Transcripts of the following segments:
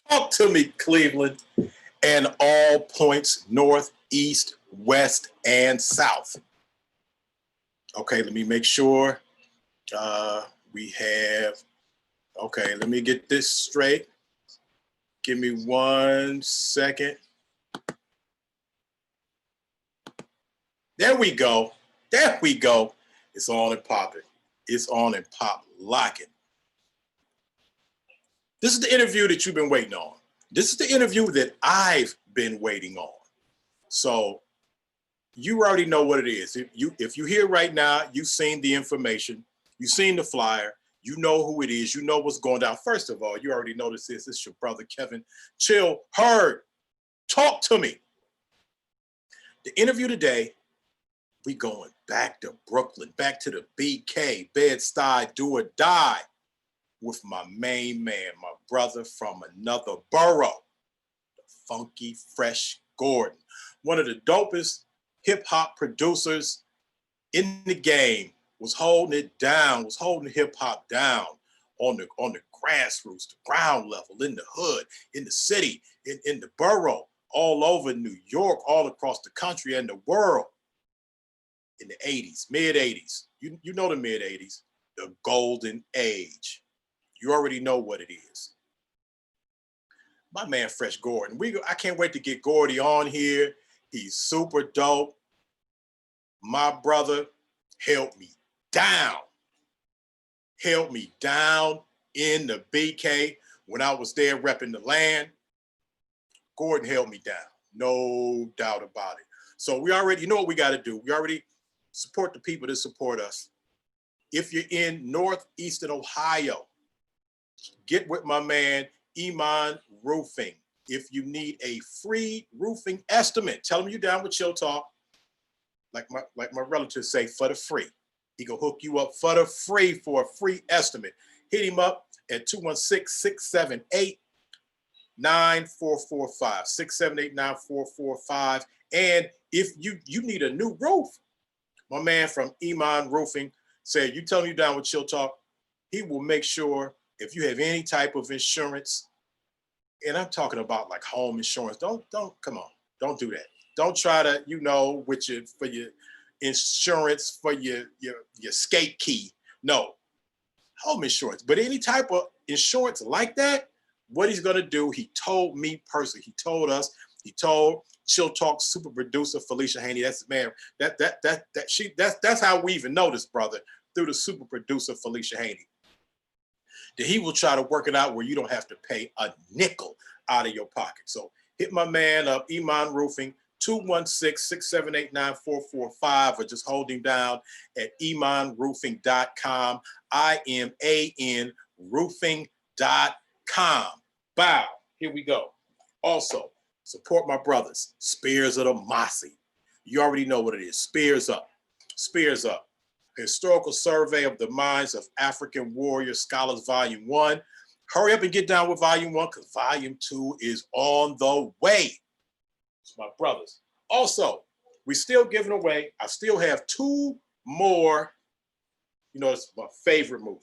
Talk to me, Cleveland, and all points north, east, west, and south. Okay, let me make sure we have. Okay, let me get this straight. Give me 1 second. There we go. There we go. It's on and popping. It's on and pop locking. This is the interview that you've been waiting on. This is the interview that I've been waiting on. So you already know what it is. If you're here right now, you've seen the information, you've seen the flyer, you know who it is, you know what's going down. First of all, you already know this is your brother Kevin Chill Hurd. Talk to me. The interview today, we going back to Brooklyn, back to the BK, Bed-Stuy, do or die, with my main man, my brother from another borough, the Funky Fresh Gordon, one of the dopest hip hop producers in the game, was holding it down, was holding hip hop down on the grassroots, the ground level, in the hood, in the city, in the borough, all over New York, all across the country and the world. In the 80s, mid 80s, you know the mid 80s, the golden age. You already know what it is. My man, Fresh Gordon. I can't wait to get Gordy on here. He's super dope. My brother held me down. Held me down in the BK when I was there repping the land. Gordon held me down. No doubt about it. So we already, you know what we got to do. We already support the people that support us. If you're in Northeastern Ohio, get with my man, Iman Roofing. If you need a free roofing estimate, tell him you're down with Chill Talk. Like my relatives say, for the free. He can hook you up for the free for a free estimate. Hit him up at 216-678-9445. 678-9445. And if you need a new roof, my man from Iman Roofing said, you tell him you're down with Chill Talk, he will make sure if you have any type of insurance, and I'm talking about like home insurance, don't come on, don't do that. Don't try to, for your insurance for your skate key. No, home insurance. But any type of insurance like that, what he's gonna do, he told me personally, he told us, he told Chill Talk super producer Felicia Haney. That's man, that's how we even know this brother, through the super producer Felicia Haney. That he will try to work it out where you don't have to pay a nickel out of your pocket. So hit my man up, Iman Roofing, 216-678-9445, or just hold him down at imanroofing.com, IMAN roofing.com. Bow. Here we go. Also, support my brothers, Spears of the Mossy. You already know what it is. Spears Up. Spears Up. Historical Survey of the Minds of African Warrior Scholars, Volume 1. Hurry up and get down with Volume 1 because Volume 2 is on the way. It's my brothers. Also, we're still giving away, I still have 2 more, it's my favorite movie.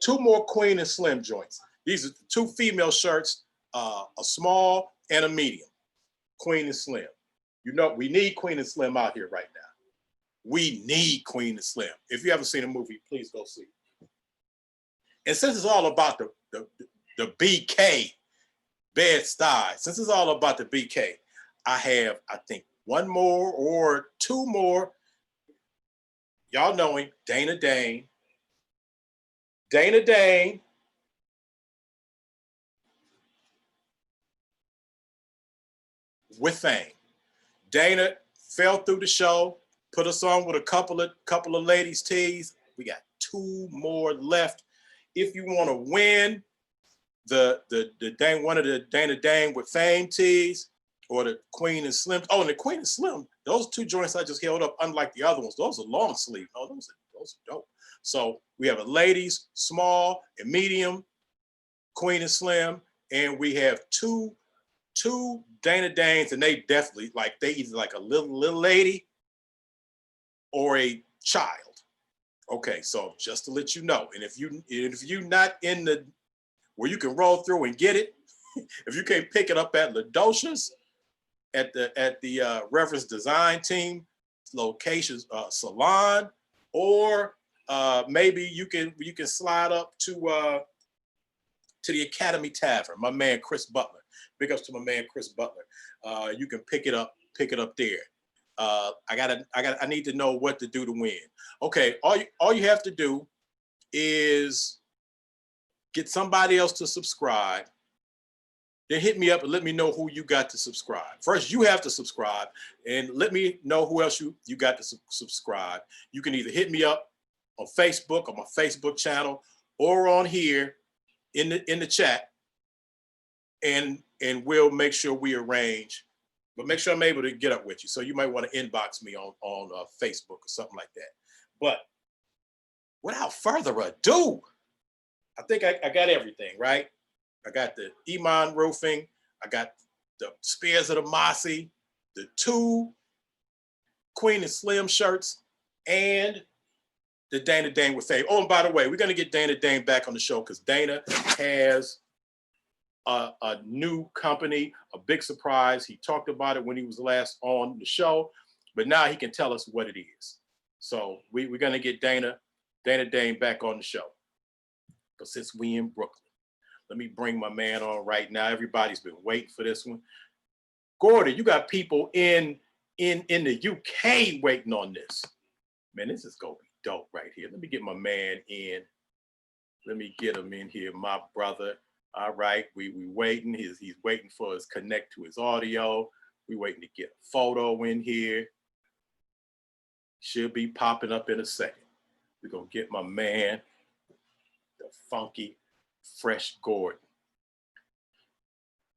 2 more Queen and Slim joints. These are 2 female shirts, a small and a medium. Queen and Slim. We need Queen and Slim out here right now. We need Queen and Slim. If you haven't seen a movie, please go see it. And since it's all about the BK, Bed-Stuy, since it's all about the BK, I have, I think, 1 more or 2 more. Y'all know him, Dana Dane. Dana Dane. With fame. Dana fell through the show, put us on with a couple of ladies' tees. We got 2 more left. If you want to win one of the Dana Dane with fame tees, or the Queen and Slim. Oh, and the Queen and Slim, those 2 joints I just held up, unlike the other ones, those are long sleeve. Oh, those are dope. So we have a ladies, small and medium, Queen and Slim, and we have two Dana Danes, and they definitely they either like a little lady or a child. Okay, so just to let you know, and if you not in the where you can roll through and get it, if you can't pick it up at Ladocious, at the Reference Design Team locations salon, or maybe you can slide up to the Academy Tavern. My man Chris Butler. Big ups to my man Chris Butler. You can pick it up there. I need to know what to do to win. Okay, all you have to do is get somebody else to subscribe. Then hit me up and let me know who you got to subscribe. First, you have to subscribe and let me know who else you got to subscribe. You can either hit me up on Facebook, on my Facebook channel, or on here in the chat, and we'll make sure we arrange. But make sure I'm able to get up with you. So you might want to inbox me on Facebook or something like that. But without further ado, I think I got everything, right? I got the Iman Roofing. I got the Spears of the Mossy, the 2 Queen and Slim shirts, and the Dana Dane with Fave. Oh, and by the way, we're going to get Dana Dane back on the show because Dana has a new company, a big surprise. He talked about it when he was last on the show, but now he can tell us what it is. So we're going to get Dana Dane back on the show. But since we in Brooklyn, let me bring my man on right now. Everybody's been waiting for this one. Gordon, you got people in the UK waiting on this. Man, this is going to be dope right here. Let me get my man in. Let me get him in here, my brother. All right, we waiting. He's waiting for us to connect to his audio. We waiting to get a photo in here. Should be popping up in a second. We're going to get my man, the funky, fresh Gordon.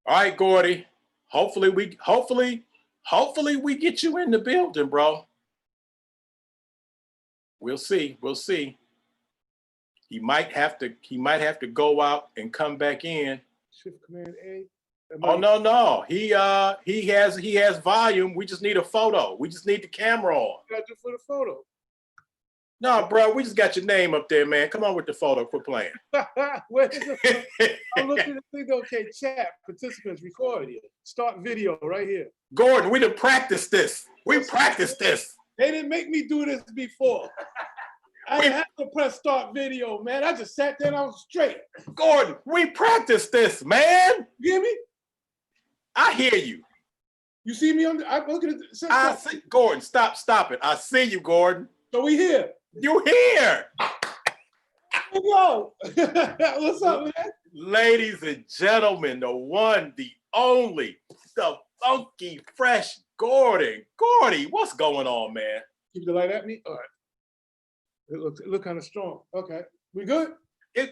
All right, Gordy. Hopefully we get you in the building, bro. We'll see. He might have to go out and come back in. Shift Command A. Oh no. He has volume. We just need a photo. We just need the camera on. What gotta do for the photo? No, bro, we just got your name up there, man. Come on with the photo. Quit playing. Where is it? I'm looking at the thing. Okay, chat, participants, record here. Start video right here. Gordon, we done practiced this. We practiced this. They didn't make me do this before. I didn't have to press start video, man. I just sat there and I was straight. Gordon, we practiced this, man. You hear me? I hear you. You see me on the, I'm looking at the, I see, Gordon, stop it. I see you, Gordon. So we here. You here. Yo. What's up, man? Ladies and gentlemen, the one, the only, the funky, fresh Gordon. Gordy, what's going on, man? Keep the light at me? All right. It look kind of strong. Okay. We good?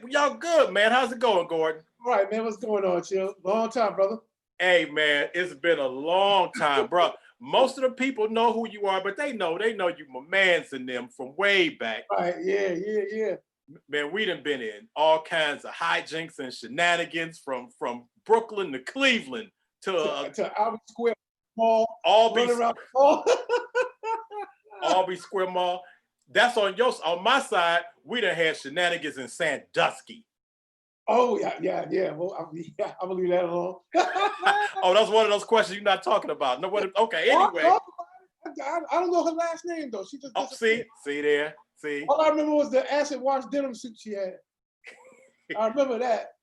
Y'all good, man. How's it going, Gordon? All right, man. What's going on, Chill? Long time, brother. Hey, man, it's been a long time, bro. Most of the people know who you are, but they know you my mans in them from way back. Right, yeah. Man, we done been in all kinds of hijinks and shenanigans from Brooklyn to Cleveland to Albee Square Mall. Albee Square Mall. That's on my side. We done had shenanigans in Sandusky. Oh yeah. Well, I believe that alone. Oh, that's one of those questions you're not talking about. No, what? Okay, anyway. I don't know her last name though. She just see there. All I remember was the acid wash denim suit she had. I remember that.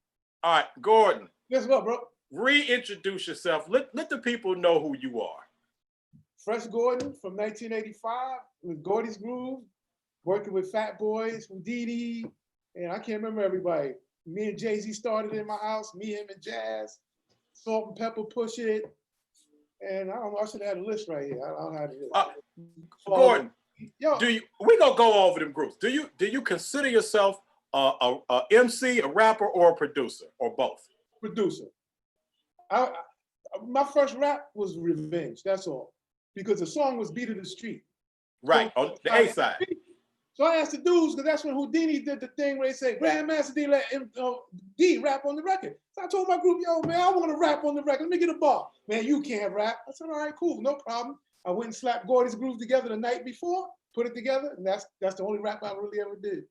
All right, Gordon. Guess what, bro? Reintroduce yourself. Let the people know who you are. Fresh Gordon from 1985 with Gordy's Groove, working with Fat Boys, Houdini, and I can't remember everybody. Me and Jay-Z started in my house, me, him, and Jazz, Salt and Pepper, Push It, and I don't know, I should have had a list right here. I don't have it. Gordon, we gonna go over them groups. Do you consider yourself a MC, a rapper, or a producer, or both? Producer. My first rap was Revenge, that's all. Because the song was Beat of the Street. Right, so, on the A side. So I asked the dudes, because that's when Houdini did the thing where they say, Grandmaster D let D rap on the record. So I told my group, yo, man, I want to rap on the record. Let me get a bar. Man, you can't rap. I said, all right, cool, no problem. I went and slapped Gordy's Groove together the night before, put it together, and that's the only rap I really ever did.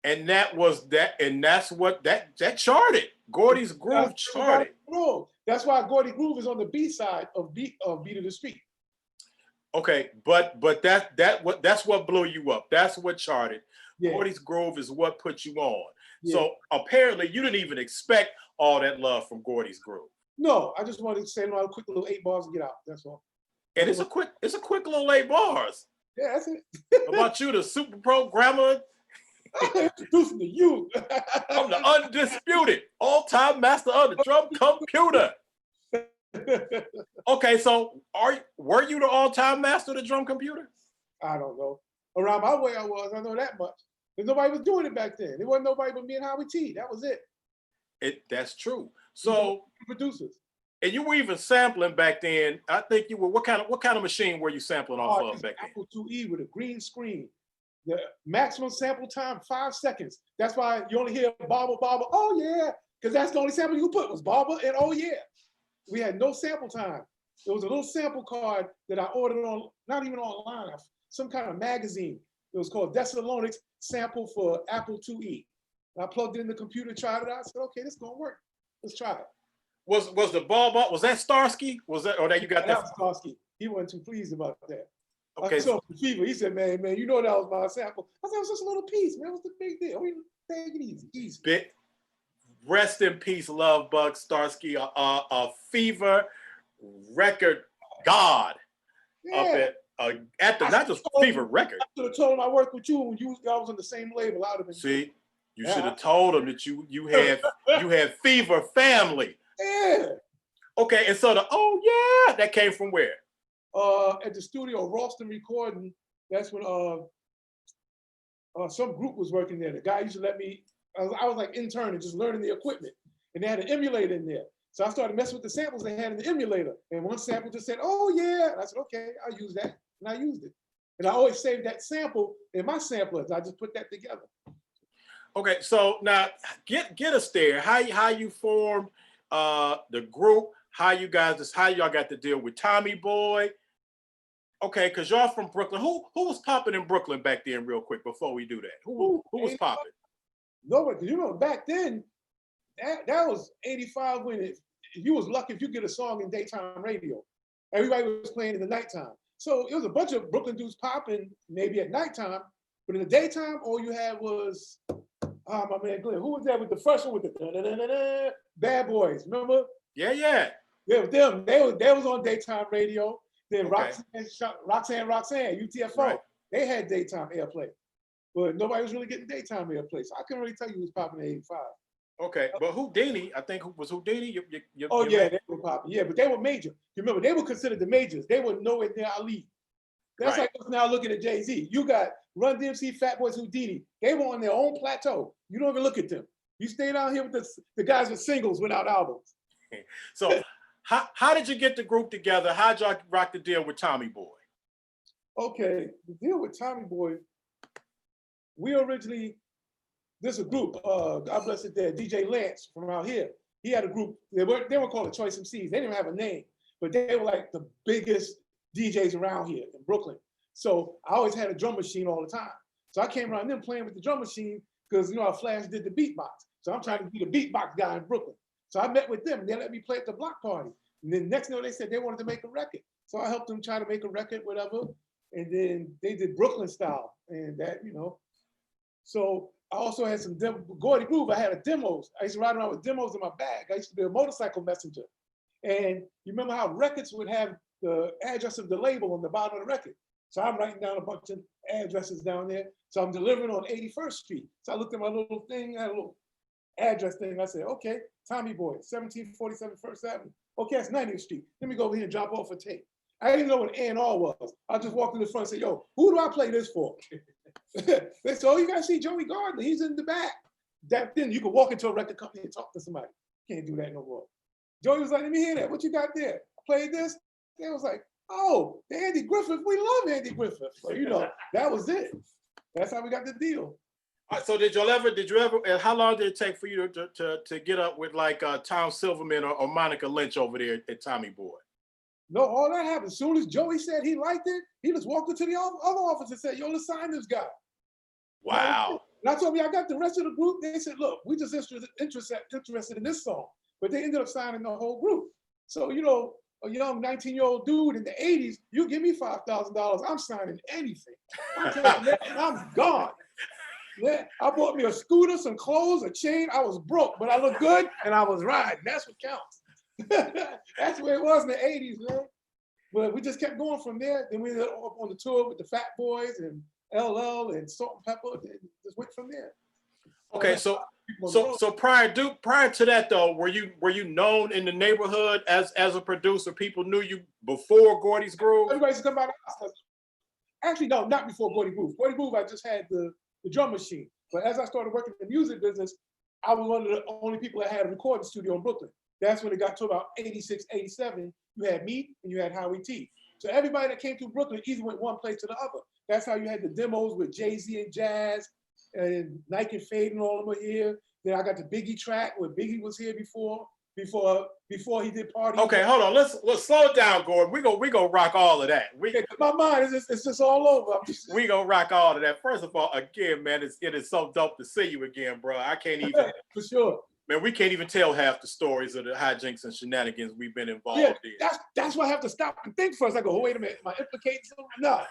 And that was that, and that's what that charted. Gordy's Groove charted. That's why Gordy Groove is on the B side of Beat of the Street. Okay, but that's what blew you up. That's what charted. Yeah. Gordy's Groove is what put you on. Yeah. So apparently you didn't even expect all that love from Gordy's Groove. No, I just wanted to say a quick little 8 bars and get out. That's all. And it's a quick little 8 bars. Yeah, that's it. About you, the super programmer. Introducing to you. I'm the undisputed all-time master of the drum computer. Okay, so were you the all-time master of the drum computer? I don't know. Around my way I was, I know that much. Because nobody was doing it back then. There wasn't nobody but me and Howie T. That was it. That's true. So producers. And you were even sampling back then. I think you were. What kind of machine were you sampling off of back then? Apple IIe with a green screen. The maximum sample time, 5 seconds. That's why you only hear Bobble, Bobble, oh yeah, because that's the only sample you put was Bobble and oh yeah. We had no sample time. It was a little sample card that I ordered on, not even online, some kind of magazine. It was called Decilonics Sample for Apple IIe. And I plugged it in the computer, tried it out. I said, okay, this is gonna work. Let's try it. Was the ball, was that Starsky? Was that, or that you got that? That was Starsky. He wasn't too pleased about that. Okay. I saw Fever. He said, man, you know that was my sample. I said, it was just a little piece, man. What's the big deal? We take it easy. Rest in peace, Love Bug Starsky, a Fever record god. Yeah. Up at the not just Fever record. I should have told him I worked with you when I was on the same label. I would have been. See, you should have told him that you had Fever family. Yeah. Okay, and so that came from where? At the studio, Ralston Recording. That's when some group was working there. The guy used to let me. I was like interning, just learning the equipment, and they had an emulator in there. So I started messing with the samples they had in the emulator, and one sample just said, "Oh yeah," and I said, "Okay, I'll use that," and I used it. And I always saved that sample in my samplers. I just put that together. Okay, so now get us there. How you formed the group? How y'all got to deal with Tommy Boy? Okay, because y'all from Brooklyn. Who was popping in Brooklyn back then, real quick, before we do that? Who was popping? Nobody, back then, that was 85 when if you was lucky if you get a song in daytime radio. Everybody was playing in the nighttime. So it was a bunch of Brooklyn dudes popping maybe at nighttime, but in the daytime, all you had was, my man Glenn. Who was that with the first one with the Bad Boys, remember? Yeah. Yeah, with them. They was on daytime radio. Then Roxanne, UTFO, right. They had daytime airplay. But nobody was really getting daytime airplay. So I couldn't really tell you who was popping in 85. Okay, but Houdini, I think was Houdini. They were popping. Yeah, but they were major. You remember, they were considered the majors. They were nowhere near Ali. That's right. Like us now looking at Jay-Z. You got Run DMC, Fat Boys, Houdini. They were on their own plateau. You don't even look at them. You stay down here with the guys with singles without albums. So how did you get the group together? How'd y'all rock the deal with Tommy Boy? Okay, the deal with Tommy Boy, we originally, there's a group, God bless it there, DJ Lance from out here. He had a group, they were called the Choice MCs. They didn't have a name, but they were like the biggest DJs around here in Brooklyn. So I always had a drum machine all the time. So I came around them playing with the drum machine because, Flash did the beatbox. So I'm trying to be the beatbox guy in Brooklyn. So I met with them and they let me play at the block party. And then next thing they said they wanted to make a record. So I helped them try to make a record, whatever. And then they did Brooklyn style and that, So I also had some Gordy Groove. I had demos. I used to ride around with demos in my bag. I used to be a motorcycle messenger. And you remember how records would have the address of the label on the bottom of the record. So I'm writing down a bunch of addresses down there. So I'm delivering on 81st Street. So I looked at my little thing, I had a little address thing. I said, okay, Tommy Boy, 1747 First Avenue. Okay, that's 90th Street. Let me go over here and drop off a tape. I didn't even know what A&R was. I just walked in the front and said, yo, who do I play this for? They said, oh, you gotta see Joey Gardner. He's in the back. That then you could walk into a record company and talk to somebody. Can't do that no more. Joey was like, let me hear that. What you got there? I played this. They was like, oh, the Andy Griffith. We love Andy Griffith. So, that was it. That's how we got the deal. So did you ever, and how long did it take for you to get up with like Tom Silverman or Monica Lynch over there at Tommy Boy? No, all that happened. As soon as Joey said he liked it, he just walked into the other office and said, yo, let's sign this guy. Wow. And I told me I got the rest of the group. They said, look, we just interested in this song. But they ended up signing the whole group. So, you know, a young 19-year-old dude in the 80s, you give me $5,000, I'm signing anything. I'm gone. Yeah, I bought me a scooter, some clothes, a chain. I was broke, but I looked good and I was riding. That's what counts. That's the way it was in the 80s, man. But we just kept going from there. Then we ended up on the tour with the Fat Boys and LL and Salt and Pepper, and just went from there. Okay, so prior to that though, were you known in the neighborhood as a producer? People knew you before Gordy's Groove? Everybody's come by the house. Actually, no, not before Gordy Groove. Gordy Groove, I just had the drum machine. But as I started working in the music business, I was one of the only people that had a recording studio in Brooklyn. That's when it got to about 86, 87. You had me and you had Howie T. So everybody that came through Brooklyn either went one place to the other. That's how you had the demos with Jay-Z and Jazz and Nike and Fade and all of them were here. Then I got the Biggie track where Biggie was here before he did Party. Okay, hold on. Let's slow it down, Gordon. We gonna rock all of that. My mind is it's just all over. We gonna rock all of that. First of all, again, man, it is so dope to see you again, bro. I can't even for sure. Man, we can't even tell half the stories of the hijinks and shenanigans we've been involved in. That's why I have to stop and think first. I go, oh, wait a minute, am I implicating something? No.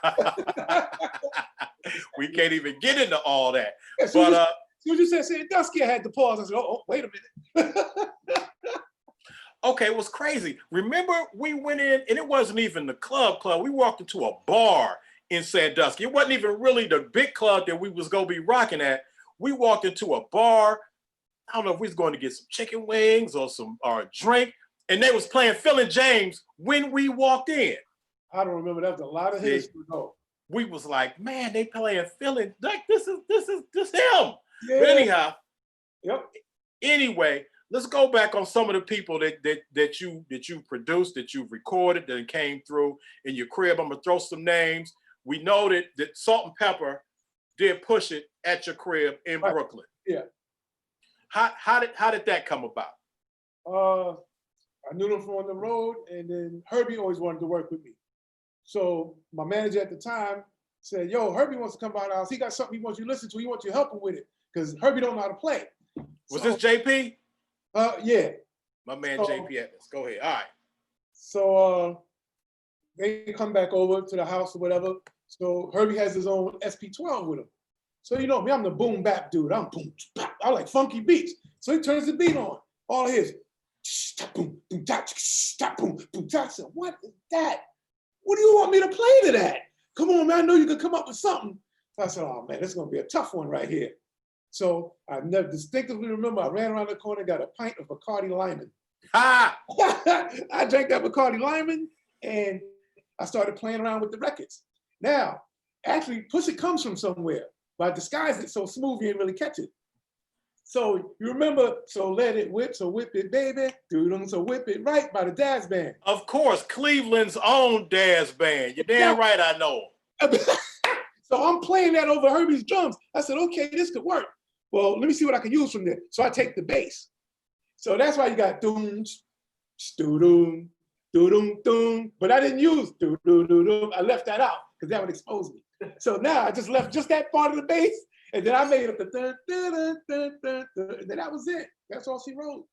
We can't even get into all that. Yeah, so you said Sandusky, I had to pause. I said, oh, wait a minute. Okay, it was crazy. Remember, we went in, and it wasn't even the club. We walked into a bar in Sandusky. It wasn't even really the big club that we was going to be rocking at. We walked into a bar. I don't know if we was going to get some chicken wings or a drink, and they was playing Phil and James when we walked in. I don't remember. That was a lot of hits. We was like, man, they playing Phil and like this is him. Yeah. But anyhow, yep. Anyway, let's go back on some of the people that you produced, that you've recorded, that came through in your crib. I'm gonna throw some names. We know that Salt and Pepper did Push It at your crib in Brooklyn. Yeah. How did that come about? I knew them from on the road, and then Herbie always wanted to work with me. So my manager at the time said, yo, Herbie wants to come by the house. He got something he wants you to listen to. He wants you to help him with it because Herbie don't know how to play. Was this JP? Yeah. My man JP Evans. Go ahead. All right. So they come back over to the house or whatever. So Herbie has his own SP12 with him. So you know me, I'm the boom bap dude. I'm boom bap. I like funky beats. So he turns the beat on. All his boom boom boom boom. I said, what is that? What do you want me to play to that? Come on, man. I know you could come up with something. So I said, oh man, this is gonna be a tough one right here. So I never distinctively remember I ran around the corner, got a pint of Bacardi Lyman. I drank that Bacardi Lyman and I started playing around with the records. Now, actually, Push It comes from somewhere, but I disguised it so Smooth you didn't really catch it. So you remember, so let it whip, so whip it, baby. Doodle, so whip it right by the Daz Band. Of course, Cleveland's own Daz Band. You're damn right I know. So I'm playing that over Herbie's drums. I said, okay, this could work. Well, let me see what I can use from there. So I take the bass. So that's why you got doom, doom, doom, doom. But I didn't use doom, doom, doom. I left that out because that would expose me. So now I just left just that part of the bass, and then I made up the dun, dun, dun, dun, dun, dun, and then that was it. That's all she wrote.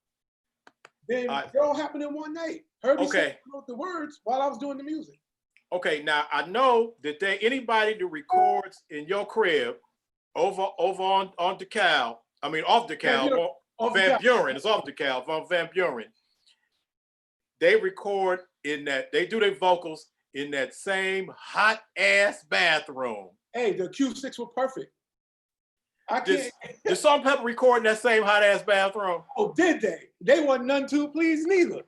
Then it all happened in one night. Herbie wrote the words while I was doing the music. Okay, now I know that anybody that records in your crib over on DeKalb, I mean off DeKalb, Van Buren, it's off DeKalb, on Van Buren. They record in that, they do their vocals in that same hot ass bathroom. Hey, the acoustics were perfect. Did Salt and Pepper record in that same hot ass bathroom? Oh, did they? They weren't none too pleased neither.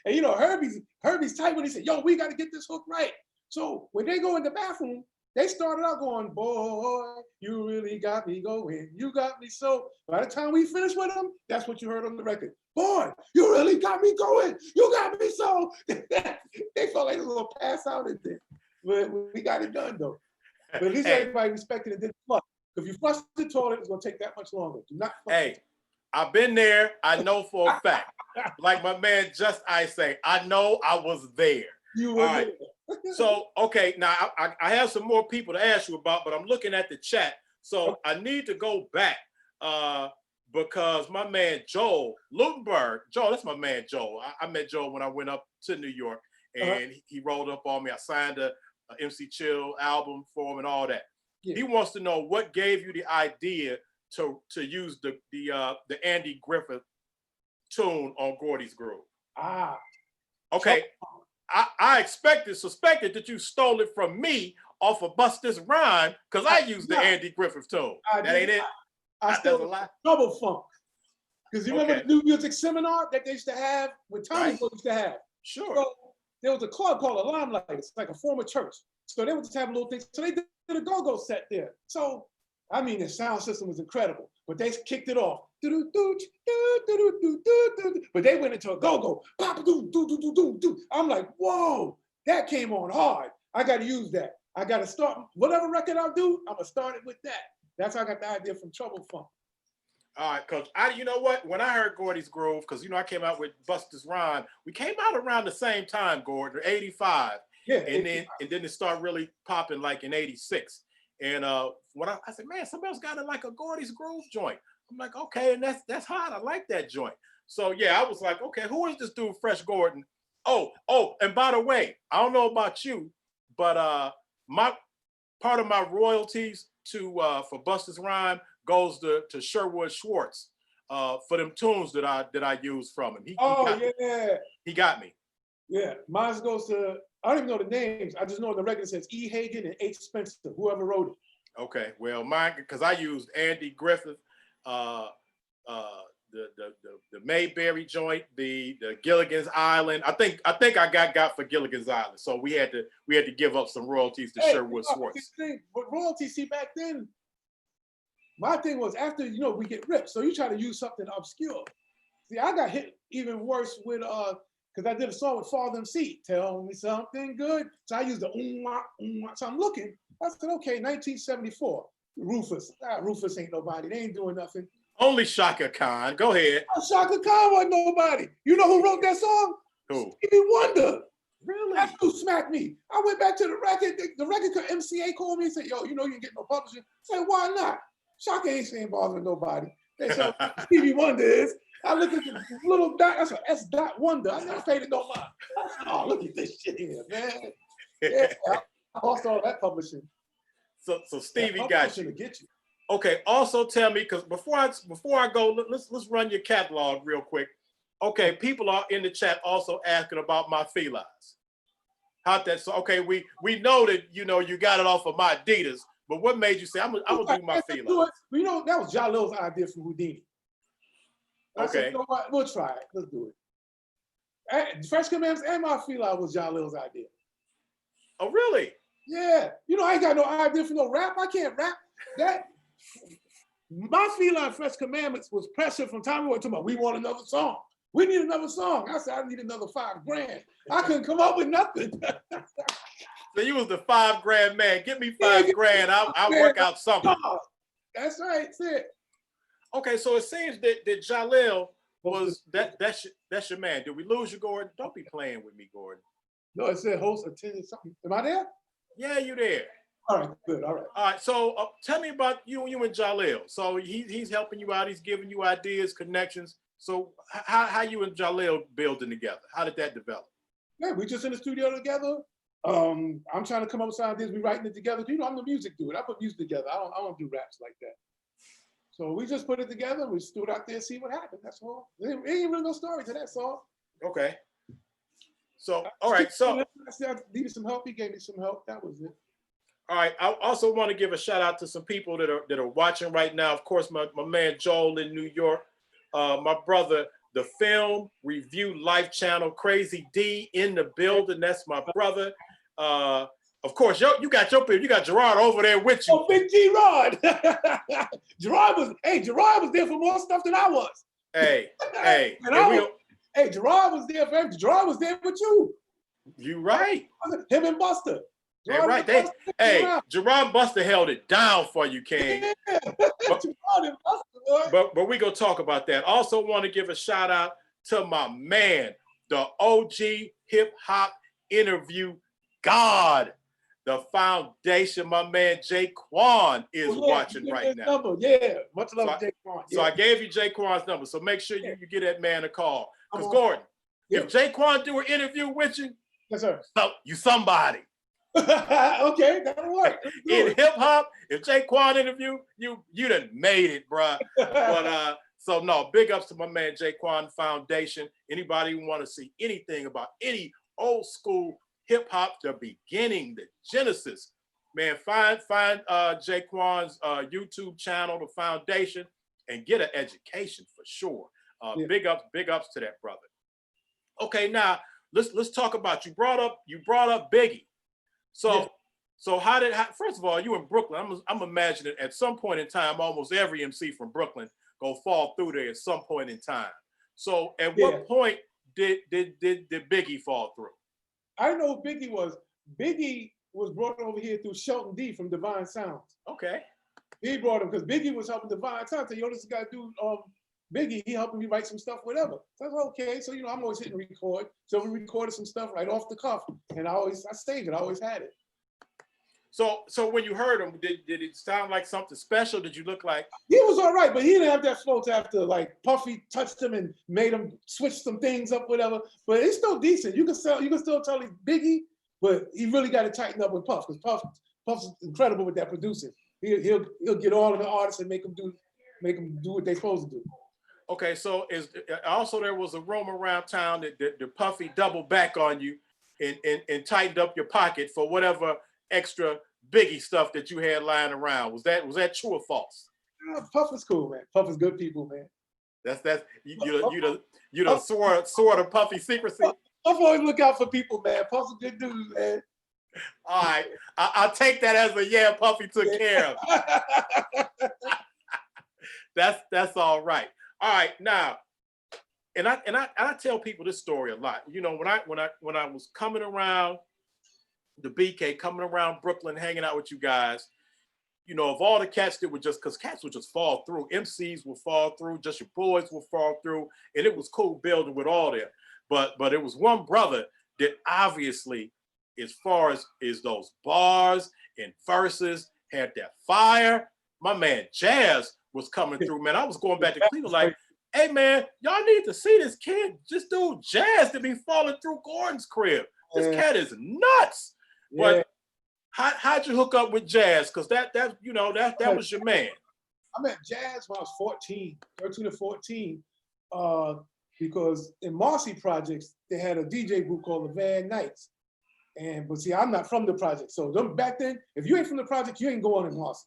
And you know, Herbie's tight when he said, yo, we got to get this hook right. So when they go in the bathroom, they started out going, boy, you really got me going. You got me so. By the time we finished with them, that's what you heard on the record. Boy, you really got me going. You got me so. They felt like a little pass out in there. But we got it done, though. But at least everybody respected it. Didn't flush. If you flush the toilet, it's going to take that much longer. Do not flush. Hey, I've been there. I know for a fact. Like my man Just I say, I know I was there. You were there. So, okay, now I have some more people to ask you about, but I'm looking at the chat. So I need to go back because my man Joel Lutenberg, Joel, that's my man Joel. I met Joel when I went up to New York, and he rolled up on me. I signed a MC Chill album for him and all that. Yeah. He wants to know what gave you the idea to use the Andy Griffith tune on Gordy's Groove. Okay. I suspected that you stole it from me off of Bust This Rhyme because I used the Andy Griffith tune. That ain't it? I stole it Trouble Funk. Because you remember the New Music Seminar that they used to have, with Tommy used to have? Sure. So there was a club called a Limelight. It's like a former church. So they would just have little things. So they did a go-go set there. So, I mean, the sound system was incredible, but they kicked it off. But they went into a go-go. I'm like, whoa, that came on hard. I got to use that. I got to start, whatever record I'll do, I'm going to start it with that. That's how I got the idea from Trouble Funk. All right, Coach. You know what? When I heard Gordy's Groove, because, I came out with Bust This Rhyme, we came out around the same time, Gordon, 85. Yeah. And then it started really popping like in 86. And when I said, man, somebody else got like a Gordy's Groove joint. I'm like, okay, and that's hot. I like that joint. So yeah, I was like, okay, who is this dude, Fresh Gordon? Oh, and by the way, I don't know about you, but my part of my royalties for Bust This Rhyme goes to Sherwood Schwartz for them tunes that I use from him. He got me. Yeah, mine goes to, I don't even know the names. I just know the record says E. Hagen and H. Spencer, whoever wrote it. Okay, well, mine, because I used Andy Griffith, the Mayberry joint, the Gilligan's Island. I think I got for Gilligan's Island. So we had to give up some royalties to Sherwood Schwartz. But royalties, see, back then, my thing was after we get ripped, so you try to use something obscure. See, I got hit even worse with because I did a song with Father MC, Tell Me Something Good. So I used the so I'm looking. I said, okay, 1974, Rufus. Rufus ain't nobody. They ain't doing nothing. Only Shaka Khan. Go ahead. Shaka Khan wasn't nobody. You know who wrote that song? Who? Stevie Wonder. Really? That's who smacked me. I went back to the record. The record MCA called me and said, yo, you can get no publishing. I said, why not? Shaka ain't bothering nobody. They said, Stevie Wonder is. I look at the little dot. I said, S. Dot Wonder. I never paid it no mind. I said, oh, look at this shit here, man. Yeah, I lost all that publishing. So Stevie got you. To get you. Okay. Also, tell me, because before I go, let's run your catalog real quick. Okay, people are in the chat also asking about my felines. How'd that? So okay, we know that you got it off of my Adidas, but what made you say I'm gonna do my felines? That was Jalil's idea from Houdini. I said, you know what? We'll try it. Let's do it. Fresh Commandments and my feline was Jalil's idea. Oh, really? Yeah. I ain't got no idea for no rap. I can't rap. My feline, Fresh Commandments, was pressure from Tommy Boy talking about, we want another song. We need another song. I said, I need another $5,000. I couldn't come up with nothing. So you was the $5,000 man. Give me $5,000. I'll work out something. That's right. That's it. Okay, so it seems that Jalil was that's your man. Did we lose you, Gordon? Don't be playing with me, Gordon. No, it said host attended something. Am I there? Yeah, you there. All right, good. All right. So tell me about you and Jalil. So he's helping you out. He's giving you ideas, connections. So how you and Jalil building together? How did that develop? Yeah, we just in the studio together. I'm trying to come up with some ideas. We writing it together. I'm the music dude. I put music together. I don't do raps like that. So we just put it together. We stood out there, see what happened. That's all. There ain't really no story to that song. Okay. So all right. So I needed some help. He gave me some help. That was it. All right. I also want to give a shout out to some people that are watching right now. Of course, my man Joel in New York. My brother, the Film Review Life Channel, Crazy D in the building. That's my brother. Of course, you got Gerard over there with you. Oh, Big G-Rod. Gerard was there for more stuff than I was. Hey. Gerard was there for everything. Gerard was there with you. You right. Him and Buster. Gerard right. Gerard Buster held it down for you, King. Yeah. But we gonna talk about that. Also want to give a shout out to my man, the OG hip hop interview God, the foundation, my man Jaquan is watching right now. Number. Yeah, much love, Jaquan. So I gave you Jaquan's number. So make sure you get that man a call. Because Gordon, if Jaquan do an interview with you, yes, sir. so you somebody. Okay, that'll work. In hip hop, if Jaquan interview you done made it, bruh. But so no, big ups to my man Jaquan Foundation. Anybody who want to see anything about any old school hip hop, the beginning, the genesis, man, find Jaquan's YouTube channel, the foundation, and get an education for sure. Big ups to that brother. Okay, now let's talk about you brought up Biggie. So first of all, you in Brooklyn. I'm imagining at some point in time, almost every MC from Brooklyn go fall through there at some point in time. So at what point did Biggie fall through? I know Biggie was brought over here through Shelton D from Divine Sounds. Okay. He brought him because Biggie was helping Divine Sounds. So, yo, this guy dude, Biggie, he helping me write some stuff, whatever. So I was okay. So, I'm always hitting record. So we recorded some stuff right off the cuff. And I saved it. I always had it. So when you heard him, did it sound like something special? Did you look like he was all right, but he didn't have that flow to after like Puffy touched him and made him switch some things up, whatever. But it's still decent. You can still tell he's Biggie, but he really got to tighten up with Puff because Puff's incredible with that producing. He'll get all of the artists and make them do what they're supposed to do. Okay, so also there was a rumor around town that the Puffy doubled back on you and tightened up your pocket for whatever extra Biggie stuff that you had lying around. Was that true or false? Puff is cool, man. Puff is good people, man. That's you the sword of Puffy secrecy. Puff always look out for people, man. Puff's a good dude, man. All right, I'll take that as a Puffy took care of. That's all right. All right, now, and I tell people this story a lot. When I was coming around the BK, coming around Brooklyn, hanging out with you guys, of all the cats that would because cats would just fall through, MCs would fall through, just your boys would fall through, and it was cool building with all them. But it was one brother that obviously, as far as those bars and verses, had that fire. My man Jazz was coming through, man. I was going back to Cleveland like, hey man, y'all need to see this kid, this dude Jazz to be falling through Gordon's crib. This cat is nuts. But how'd you hook up with Jazz? Because that was your man. I met Jazz when I was 13 or 14, because in Marcy Projects, they had a DJ group called the Van Knights. But see, I'm not from the project. So back then, if you ain't from the project, you ain't going in Marcy.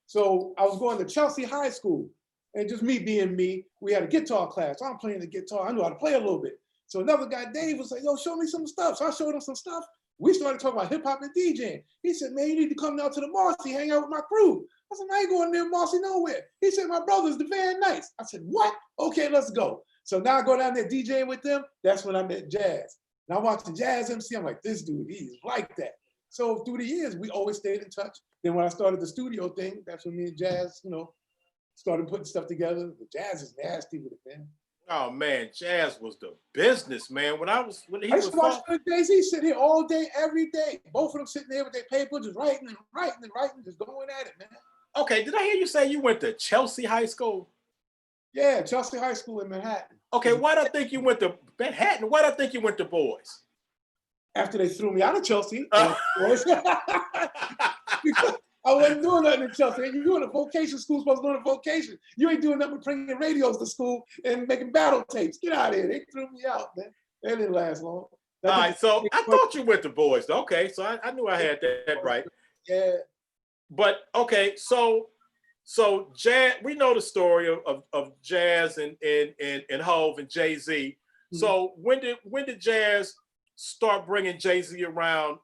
So I was going to Chelsea High School, and just me being me, we had a guitar class. So I'm playing the guitar. I knew how to play a little bit. So another guy, Dave, was like, yo, show me some stuff. So I showed him some stuff. We started talking about hip hop and DJing. He said, man, you need to come down to the Marcy, hang out with my crew. I said, I ain't going near Marcy nowhere. He said, my brother's the Van Knights. I said, what? Okay, let's go. So now I go down there DJing with them. That's when I met Jazz. And I watched the Jazz MC. I'm like, this dude, he's like that. So through the years, we always stayed in touch. Then when I started the studio thing, that's when me and Jazz, started putting stuff together. The Jazz is nasty with it, man. Oh man, Jazz was the business, man. When I used to watch Jay-Z sit here all day, every day. Both of them sitting there with their paper, just writing, just going at it, man. Okay, did I hear you say you went to Chelsea High School? Yeah, Chelsea High School in Manhattan. Okay, why'd I think you went to Manhattan? Why'd I think you went to Boys? After they threw me out of Chelsea. Because I wasn't doing nothing in Chelsea. You in a vocation school, supposed to do a vocation. You ain't doing nothing but bringing radios to school and making battle tapes. Get out of here. They threw me out, man. That didn't last long. All right, so I thought you went to Boys. Okay, so I knew I had that right. Yeah. But okay, so Jazz, we know the story of Jazz and Hov and Jay-Z. Mm-hmm. So when did Jazz start bringing Jay-Z around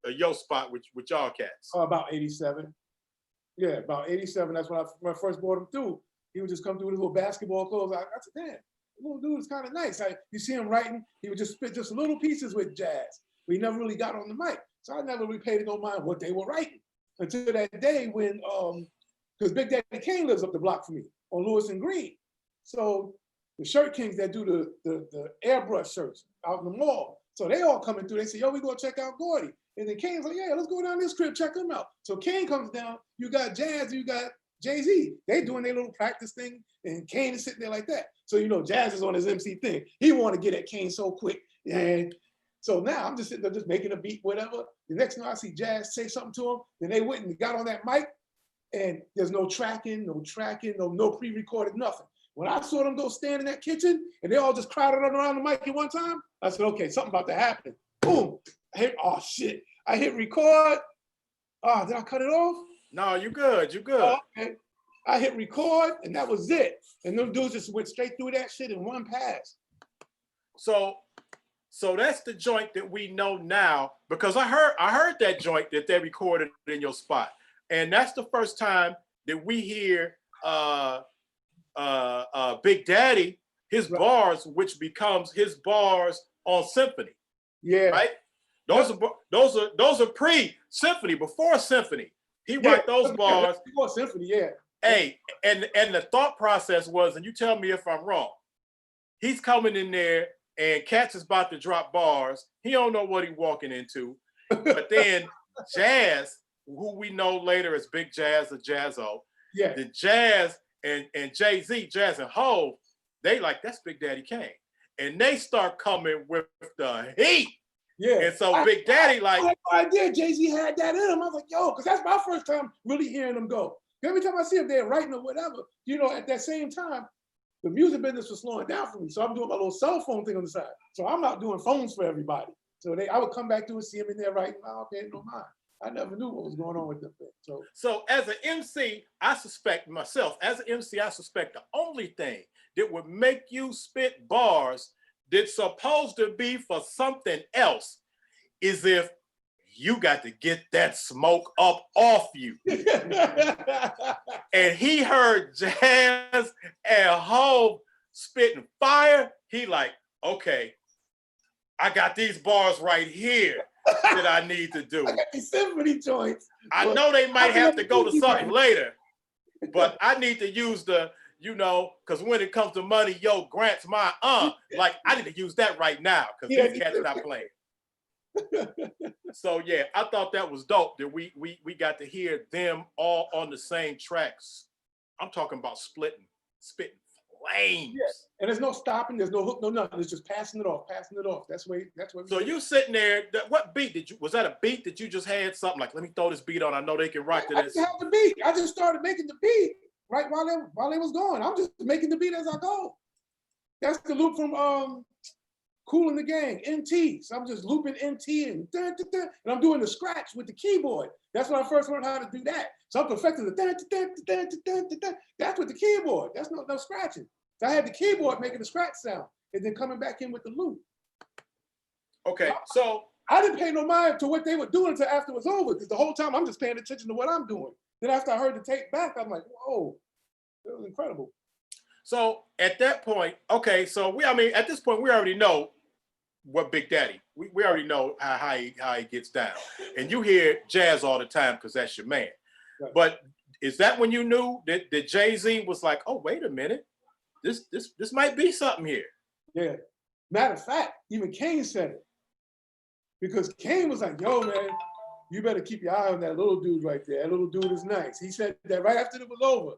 your spot with y'all cats? About 87. Yeah, about 87. That's when I first brought him through. He would just come through with his little basketball clothes. I said, damn, the little dude is kind of nice. You see him writing, he would just spit just little pieces with Jazz. But he never really got on the mic. So I never really paid no mind what they were writing. Until that day when, because Big Daddy Kane lives up the block from me on Lewis and Green. So the Shirt Kings that do the airbrush shirts out in the mall, So they all coming through. They say, yo, we go check out Gordy. And then Kane's like, yeah, let's go down this crib, check him out. So Kane comes down, you got Jazz, you got Jay-Z. They doing their little practice thing, and Kane is sitting there like that. So, you know, Jazz is on his MC thing. He want to get at Kane so quick. And so now I'm just sitting there just making a beat, whatever. The next thing I see Jazz say something to him, then they went and got on that mic, and there's no tracking, no pre-recorded, nothing. When I saw them go stand in that kitchen and they all just crowded around the mic at one time, I said, okay, something about to happen. Boom. I hit, oh shit. I hit record. Oh, did I cut it off? No, you good. You good. Oh, okay. I hit record and that was it. And them dudes just went straight through that shit in one pass. So that's the joint that we know now, because I heard that joint that they recorded in your spot. And that's the first time that we hear Big Daddy, his bars, which becomes his bars on Symphony. Yeah. Right? Those are pre-Symphony, before Symphony. He wrote those bars. Before Symphony, yeah. Hey, and the thought process was, and you tell me if I'm wrong, he's coming in there and Cats is about to drop bars. He don't know what he's walking into. But then Jazz, who we know later as Big Jazz or Jazzo, yeah, the Jazz and Jay-Z, Jazz and Hov, they like, that's Big Daddy Kane. And they start coming with the heat. Yeah. And so Big Daddy like, I had no idea Jay-Z had that in him. I was like, yo, because that's my first time really hearing him go. Every time I see him there writing or whatever, you know, at that same time, the music business was slowing down for me. So I'm doing my little cell phone thing on the side. So I'm not doing phones for everybody. So I would come back to and see him in there writing, oh, okay, no mind. I never knew what was going on with them things. So as an MC, I suspect myself, as an MC, I suspect the only thing that would make you spit bars that's supposed to be for something else is if you got to get that smoke up off you. And he heard Jazz and Hov spitting fire. He like, okay, I got these bars right here that I need to do. I got these symphony joints. I know they might have to go to something later, but I need to use the, you know, because when it comes to money, yo, Grant's my like, I need to use that right now because these cats not playing. So yeah, I thought that was dope that we got to hear them all on the same tracks. I'm talking about spitting flames. Yeah. And there's no stopping, there's no hook, no nothing. It's just passing it off. That's what. So you sitting there, what beat was that a beat that you just had something like, let me throw this beat on, I know they can rock to this? I didn't have the beat. I just started making the beat right while they was going. I'm just making the beat as I go. That's the loop from Kool and the Gang, NT. So I'm just looping NT and I'm doing the scratch with the keyboard. That's when I first learned how to do that. So I'm perfecting the that's with the keyboard. That's no scratching. So I had the keyboard making the scratch sound and then coming back in with the loop. Okay, so I didn't pay no mind to what they were doing until after it was over, because the whole time I'm just paying attention to what I'm doing. Then after I heard the tape back, I'm like, whoa, that was incredible. So at that point, okay, so at this point, we already know what Big Daddy, we already know how he gets down. And you hear Jazz all the time because that's your man. Right. But is that when you knew that Jay-Z was like, oh, wait a minute, this might be something here? Yeah. Matter of fact, even Kane said it. Because Kane was like, yo, man, you better keep your eye on that little dude right there. That little dude is nice. He said that right after it was over.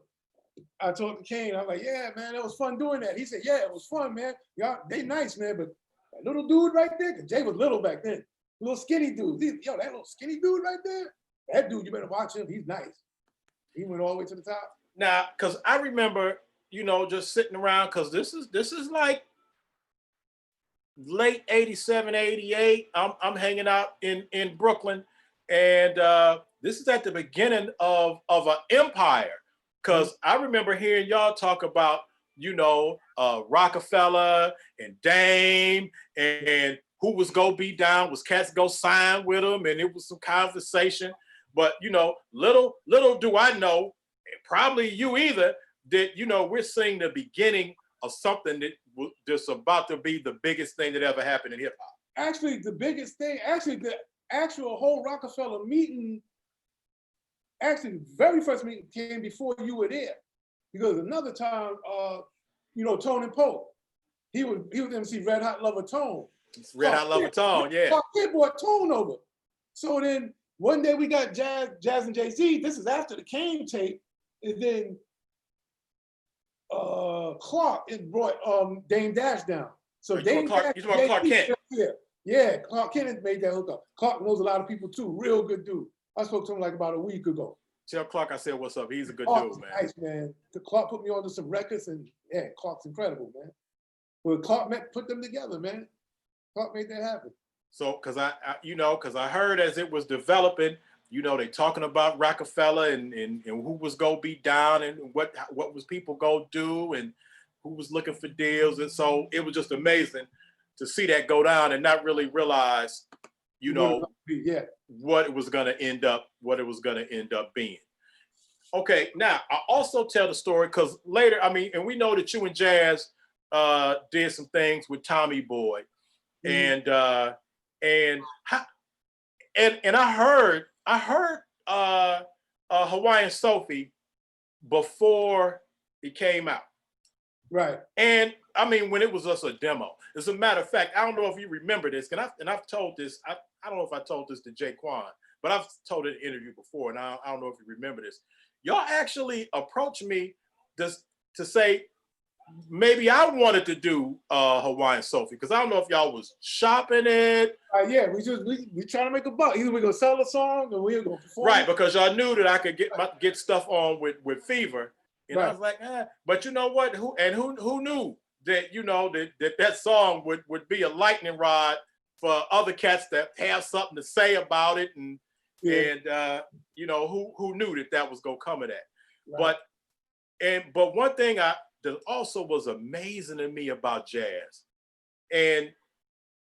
I talked to Kane. I'm like, yeah, man, it was fun doing that. He said, yeah, it was fun, man. Y'all, they nice, man, but that little dude right there, because Jay was little back then, little skinny dude. Yo, that little skinny dude right there, that dude, you better watch him. He's nice. He went all the way to the top. Now, because I remember, you know, just sitting around, because this is like late 87, 88. I'm hanging out in Brooklyn, and this is at the beginning of an empire. Because I remember hearing y'all talk about, you know, Rockefeller and Dame and who was gonna be down, was cats go sign with them, and it was some conversation. But, you know, little do I know, and probably you either, that, you know, we're seeing the beginning of something that's about to be the biggest thing that ever happened in hip hop. Actually, the biggest thing, the actual whole Rockefeller meeting, actually, the very first meeting came before you were there. Because another time, you know, Tone and Pope, he was MC Red Hot Lover Tone. Red Hot Love Tone, yeah. Clark Kent brought Tone over. So then one day we got Jazz and Jay-Z. This is after the Kane tape. And then Clark brought Dame Dash down. So Dame Dash, you talking about Clark Kent? Yeah, Clark Kent made that hook up. Clark knows a lot of people too. Real good dude. I spoke to him like about a week ago. Tell Clark I said what's up. He's a good Clark's dude, man. nice, man. Clark put me onto some records, and yeah, Clark's incredible, man. Well, Clark put them together, man. Clark made that happen. So, because I heard as it was developing, they talking about Rockefeller and who was gonna be down and what was people gonna do and who was looking for deals, and so it was just amazing to see that go down and not really realize, what it was gonna end up being. Okay, now I also tell the story because later, and we know that you and Jazz did some things with Tommy Boy, and I heard Hawaiian Sophie before it came out. Right. And when it was just a demo. As a matter of fact, I don't know if you remember this, and I've told this, I don't know if I told this to Jay Quan, but I've told it in an interview before, and I don't know if you remember this. Y'all actually approached me just to say maybe I wanted to do Hawaiian Sophie, because I don't know if y'all was shopping it. Yeah, we trying to make a buck. Either we're gonna sell a song or we're gonna perform. Right, because y'all knew that I could get stuff on with Fever. And right. I was like, but you know what? Who knew that that song would be a lightning rod for other cats that have something to say about it, and who knew that was gonna come of that. Right. But one thing that also was amazing to me about Jazz, and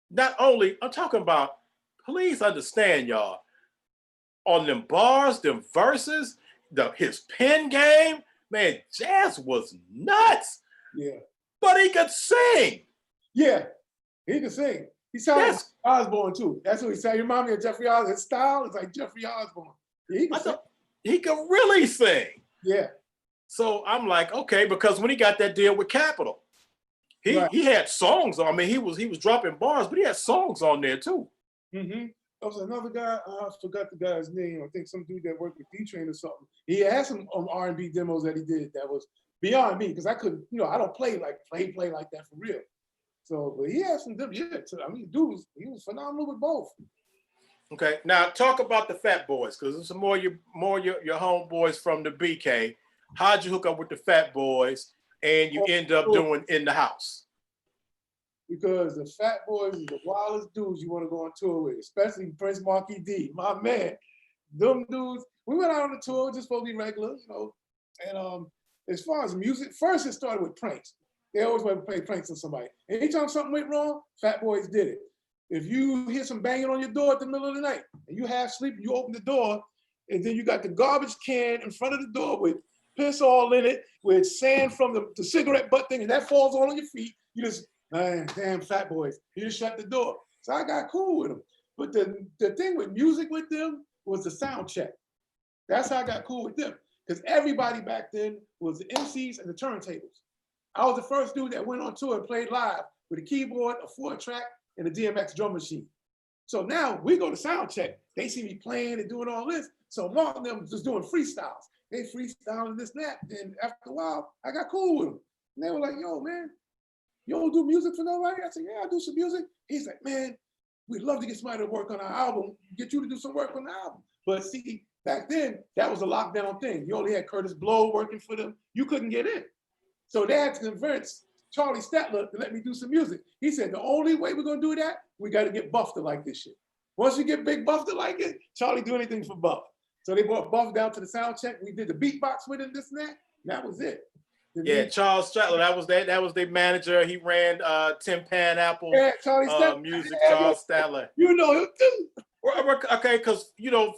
not only I'm talking about, please understand, y'all, on them bars, them verses, his pen game. Man, Jazz was nuts. Yeah. But he could sing. Yeah, he could sing. He sounded like Osborne too. That's what he said. You remind me of Jeffrey Osborne. His style is like Jeffrey Osborne. Yeah, he could really sing. Yeah. So I'm like, okay, because when he got that deal with Capitol, he had songs. He was dropping bars, but he had songs on there too. Mm-hmm. There was another guy, I forgot the guy's name. I think some dude that worked with D-Train or something. He had some R&B demos that he did that was beyond me, because I couldn't, I don't play like that for real. So, but he had some demos. Yeah, he was phenomenal with both. Okay, now talk about the Fat Boys, because it's more your homeboys from the BK. How'd you hook up with the Fat Boys and you end up doing In the House? Because the Fat Boys is the wildest dudes you want to go on tour with, especially Prince Marquis D, my man. Them dudes, we went out on the tour just supposed to be regular, And as far as music, first it started with pranks. They always want to play pranks on somebody. Anytime something went wrong, Fat Boys did it. If you hear some banging on your door at the middle of the night and you half sleep, you open the door, and then you got the garbage can in front of the door with piss all in it, with sand from the cigarette butt thing, and that falls all on your feet. You just, man, damn Fat Boys. You just shut the door. So I got cool with them. But the thing with music with them was the sound check. That's how I got cool with them. Because everybody back then was the MCs and the turntables. I was the first dude that went on tour and played live with a keyboard, a 4-track, and a DMX drum machine. So now we go to sound check. They see me playing and doing all this. So Mark and them just doing freestyles. They freestyling this and that. And after a while, I got cool with them. And they were like, yo, man, you don't do music for nobody? I said, yeah, I do some music. He's like, man, we'd love to get somebody to work on our album, get you to do some work on the album. But see, back then, that was a lockdown thing. You only had Curtis Blow working for them. You couldn't get in. So they had to convince Charlie Stetler to let me do some music. He said, the only way we're gonna do that, we gotta get Buff to like this shit. Once you get Big Buff to like it, Charlie do anything for Buff. So they brought Buff down to the sound check. We did the beatbox with him, this and that. And that was it. Yeah, Charles Stratler, that was their manager. He ran Tim Pan Apple music, Charles Stratler. You know him too. Okay, because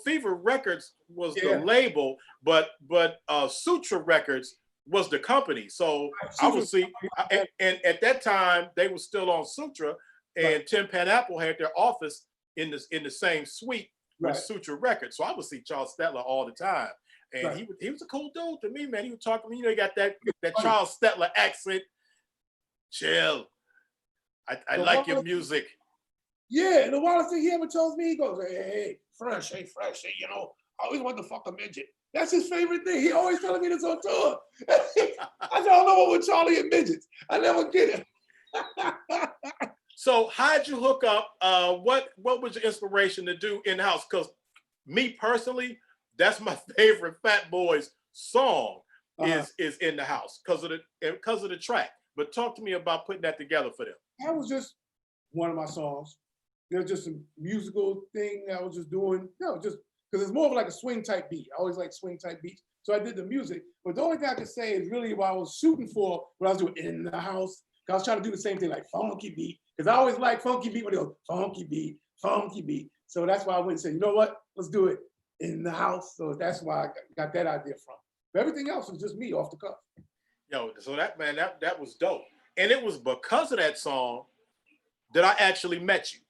Fever Records was the label, but Sutra Records was the company. So I would see, and at that time they were still on Sutra, and Tim Pan Apple had their office in the same suite with Sutra Records. So I would see Charles Stetler all the time. And he was a cool dude to me, man. He would talk to me, he got that Charles Stetler accent. Chill. I like your music. Yeah, and the wildest thing he ever tells me, he goes, hey, fresh, hey, I always want to fuck a midget. That's his favorite thing. He always telling me this on tour. I said, I don't know what with Charlie and midgets. I never get it. So how'd you hook up? What was your inspiration to do in-house? Because me personally, that's my favorite Fat Boys song is In the House because of the track. But talk to me about putting that together for them. That was just one of my songs. There's just a musical thing I was just doing. Just because it's more of like a swing type beat. I always like swing type beats. So I did the music. But the only thing I could say is really what I was shooting for, what I was doing in the house. I was trying to do the same thing, like funky beat. Because I always like funky beat when they go funky beat, funky beat. So that's why I went and said, you know what? Let's do it in the house. So that's why I got that idea from. But everything else was just me off the cuff. Yo, so that was dope. And it was because of that song that I actually met you.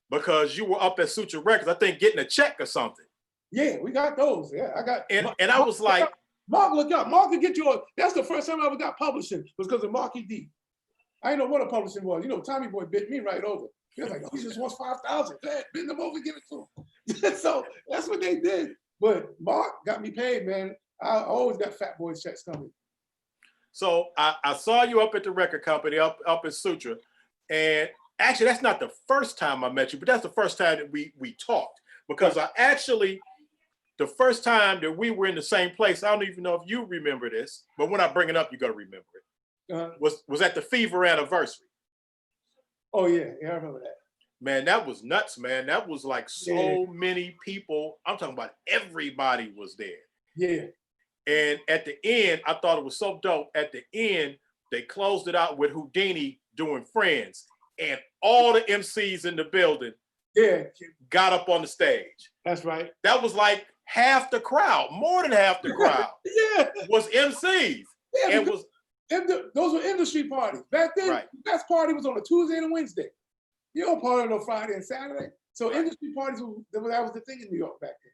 Because you were up at Suture Records, I think getting a check or something. Yeah, we got those. Yeah, I got. And I was like, Mark, look up. Mark could get you. That's the first time I ever got publishing was because of Marky D. I didn't know what a publishing was. Tommy Boy bit me right over. He was like, oh, he just wants 5,000. Bend them over, give it to him. So that's what they did. But Mark got me paid, man. I always got Fat Boy checks coming. So I saw you up at the record company up at Suture, and actually that's not the first time I met you, but that's the first time that we talked because the first time that we were in the same place, I don't even know if you remember this, but when I bring it up, you're gonna remember it. Was at the Fever anniversary. Oh yeah, I remember that. Man, that was nuts, man. That was like so many people. I'm talking about everybody was there. Yeah. And at the end, I thought it was so dope. At the end, they closed it out with Houdini doing Friends. And all the MCs in the building got up on the stage. That's right. That was like half the crowd, more than half the crowd was MCs. Yeah, those were industry parties. Back then, the best party was on a Tuesday and a Wednesday. You don't party on a Friday and Saturday. So industry parties, that was the thing in New York back then.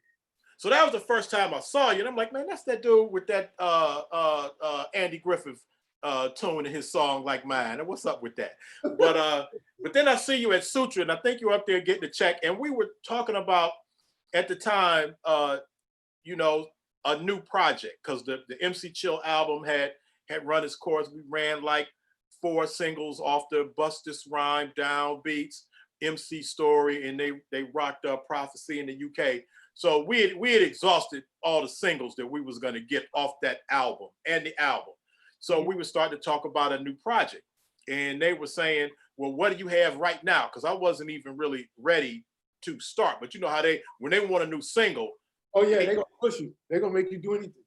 So that was the first time I saw you. And I'm like, man, that's that dude with that Andy Griffith tune in his song Like Mine. And what's up with that? But then I see you at Suture, and I think you're up there getting a check. And we were talking about at the time, a new project because the MC Chill album had run its course. We ran like 4 singles off the Bust This Rhyme, Downbeats, MC Story, and they rocked up Prophecy in the UK. So we had exhausted all the singles that we was gonna get off that album and the album. So we were starting to talk about a new project, and they were saying, well, what do you have right now? Because I wasn't even really ready to start. But you know how when they want a new single. Oh yeah, they're gonna push you. They're gonna make you do anything.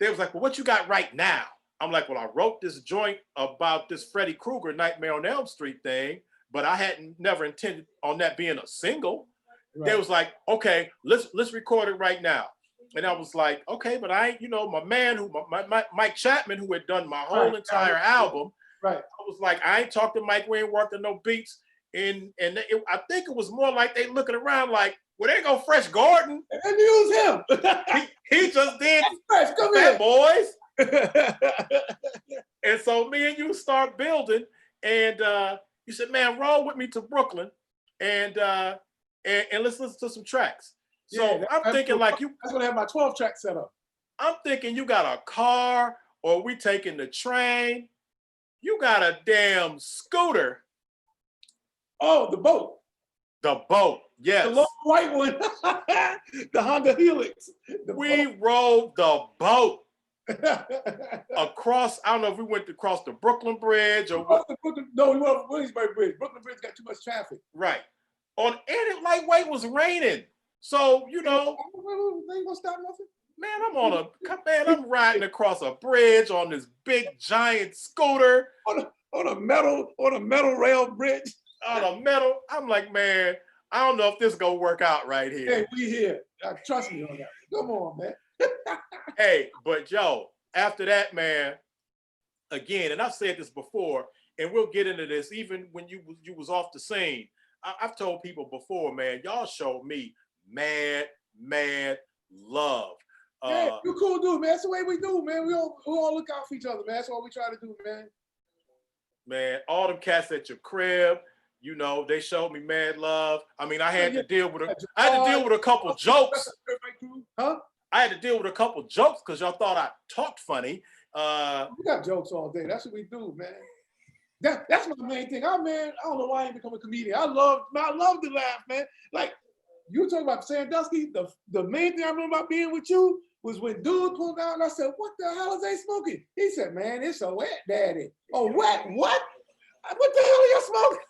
They was like, well, what you got right now? I'm like, well, I wrote this joint about this Freddy Krueger Nightmare on Elm Street thing, but I hadn't never intended on that being a single. Right. They was like, okay, let's record it right now. And I was like, okay, but I ain't, my man my Mike Chapman, who had done my whole entire album. Right. I was like, I ain't talked to Mike, we ain't worked on no beats. And I think it was more like they looking around like, well, there go Fresh Gordon. And use him. he just did Fresh, come Fat here. Boys. And so me and you start building, and you said, man, roll with me to Brooklyn, and let's listen to some tracks. So I'm thinking like you. I'm gonna have my 12-track set up. I'm thinking you got a car, or we taking the train. You got a damn scooter. Oh, the boat. The boat, yes. The long white one. The Honda Helix. We rode the boat across. I don't know if we went across the Brooklyn Bridge or what. No, we went over Williamsburg Bridge. Brooklyn Bridge got too much traffic. Right. And it lightweight was raining. So, they ain't gonna stop nothing. Man, I'm riding across a bridge on this big giant scooter. On a metal rail bridge. On a metal. I'm like, man, I don't know if this is gonna work out right here. Hey, we here. Trust me on that. Come on, man. Hey, but after that, man, again, and I've said this before, and we'll get into this even when you was off the scene. I've told people before, man, y'all showed me mad love. Yeah, you cool dude, man. That's the way we do, man. We all look out for each other, man. That's what we try to do, man. Man, all them cats at your crib, You know, they showed me mad love. I mean, I had Yeah. to deal with a couple jokes. Huh? I had to deal with a couple jokes because y'all thought I talked funny. We got jokes all day. That's what we do, man. That's my main thing. Man, I don't know why I ain't become a comedian. I love to laugh, man. Like you were talking about Sandusky. The main thing I remember about being with you was when dude pulled out and I said, "What the hell is they smoking?" He said, "Man, it's a wet daddy." Oh, wet what? What the hell are you smoking?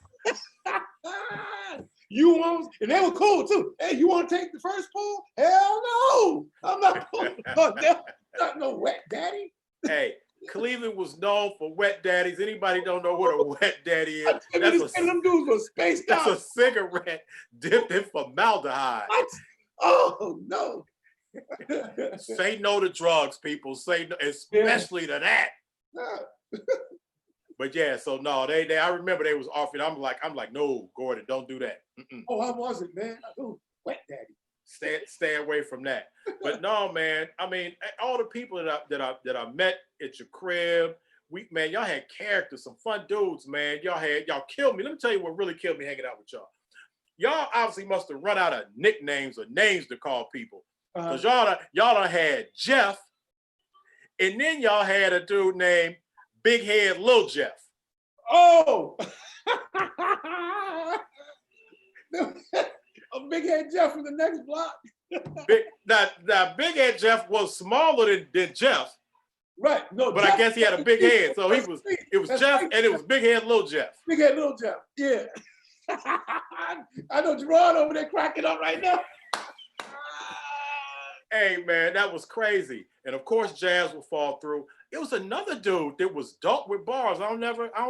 You want, and they were cool too. Hey, you want to take the first pull? Hell no, I'm not pulling. Not no wet daddy. Hey, Cleveland was known for wet daddies. Anybody don't know what a wet daddy is? Them dudes were spaced That's out. a cigarette dipped in formaldehyde. What? Oh no. Say no to drugs, people. Say no, especially to that. But yeah, so no, they I remember they was offering. I'm like, no, Gordon, don't do that. Oh, I wasn't, man. Oh, wet daddy. Stay away from that. But no, man. I mean, all the people that I met at your crib, man, y'all had characters, some fun dudes, man. Y'all killed me. Let me tell you what really killed me hanging out with y'all. Y'all obviously must have run out of nicknames or names to call people. Because y'all done had Jeff, and then y'all had a dude named Big Head Lil Jeff. Oh! A Big Head Jeff from the next block. Now, Big Head Jeff was smaller than Jeff. Right. No, but Jeff, I guess he had a big head. So it was Jeff and it was Big Head Lil Jeff. Big Head Lil Jeff. Yeah. I know Gerard over there cracking up right now. Hey man, that was crazy. And of course, Jazz will fall through. It was another dude that was dope with bars. I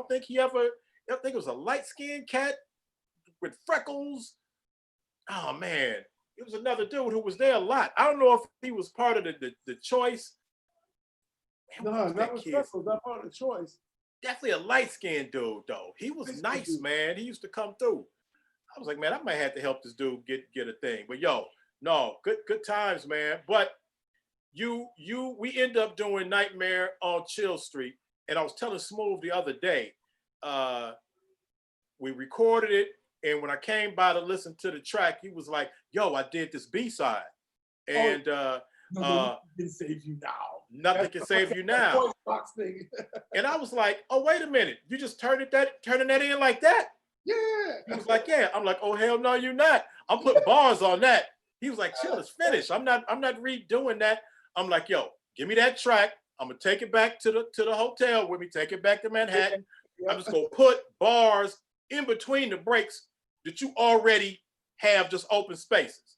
think it was a light-skinned cat with freckles. Oh man, it was another dude who was there a lot. I don't know if he was part of the choice. Man, no, that was freckles, not part of the choice. Definitely a light-skinned dude though. He was nice, man. He used to come through. I was like, man, I might have to help this dude get a thing. But yo, no, good times, man. But we end up doing Nightmare on Chill Street. And I was telling Smooth the other day, we recorded it. And when I came by to listen to the track, he was like, yo, I did this B-side. And nothing can save you now. Nothing can save you now. And I was like, oh, wait a minute. You just turning that in like that? Yeah. He was like, yeah. I'm like, oh, hell no, you're not. I'm putting bars on that. He was like, chill, it's finished. I'm not redoing that. I'm like, yo, give me that track. I'm gonna take it back to the hotel with me, take it back to Manhattan. Yeah. I'm just gonna put bars in between the breaks that you already have just open spaces.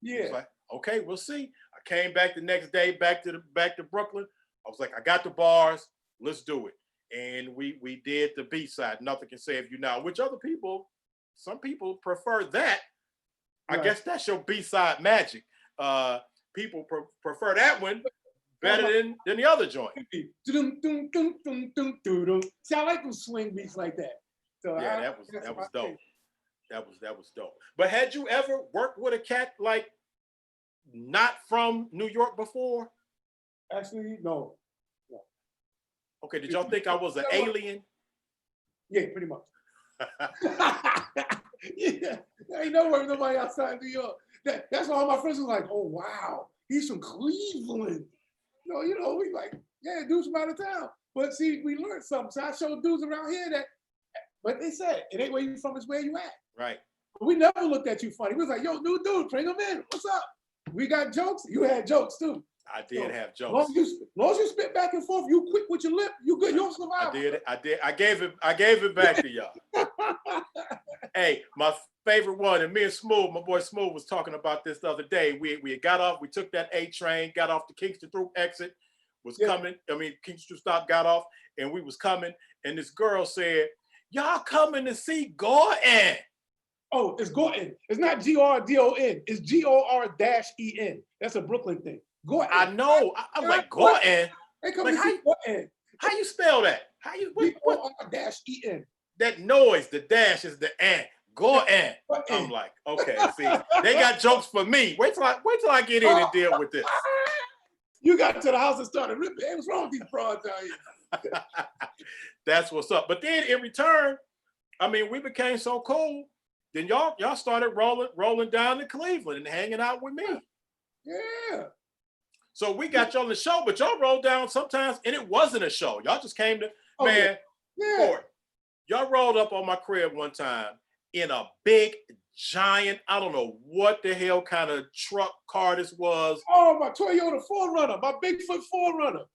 Yeah. He was like, okay, we'll see. I came back the next day, back to Brooklyn. I was like, I got the bars, let's do it. And we did the B-side, Nothing Can Save You Now, which some people prefer that. I guess that's your B-side magic. People prefer that one better than the other joint. See, I like those swing beats like that. So yeah, that was dope. That was dope. But had you ever worked with a cat like not from New York before? Actually, no. Okay, did y'all think I was an alien? Yeah, pretty much. Yeah, ain't nobody outside New York. That's why all my friends was like, "Oh wow, he's from Cleveland." You know, we like, yeah, dudes from out of town. But see, we learned something. So I showed dudes around here that, but they said it ain't where you from, it's where you at. Right. But we never looked at you funny. We was like, "Yo, new dude, bring him in. What's up?" We got jokes. You had jokes too. I did have jokes. Long as you spit back and forth, you quick with your lip, you good. You don't survive. I did. I gave it back to y'all. Hey, my favorite one, and me and Smooth, my boy Smooth, was talking about this the other day. We got off. We took that A train, got off the Kingston through exit. Coming. I mean, Kingston stop, got off, and we was coming. And this girl said, "Y'all coming to see Gordon?" Oh, it's Gordon. It's not Gordon. It's GOR-EN. That's a Brooklyn thing. Gordon. I know. I'm like, Gordon. They come to see Gordon. How you spell that? How you GOR-EN. That noise, the dash is the N. Gordon. I'm like, okay, see, they got jokes for me. Wait till I get in and deal with this. You got to the house and started ripping. Hey, what's wrong with these frauds out here? That's what's up. But then in return, I mean, we became so cool. Then y'all started rolling down to Cleveland and hanging out with me. Yeah. So we got you on the show, but y'all rolled down sometimes, and it wasn't a show. Y'all just came to, man, Ford, y'all rolled up on my crib one time in a big, giant, I don't know what the hell kind of truck car this was. Oh, my Toyota 4Runner, my Bigfoot 4Runner.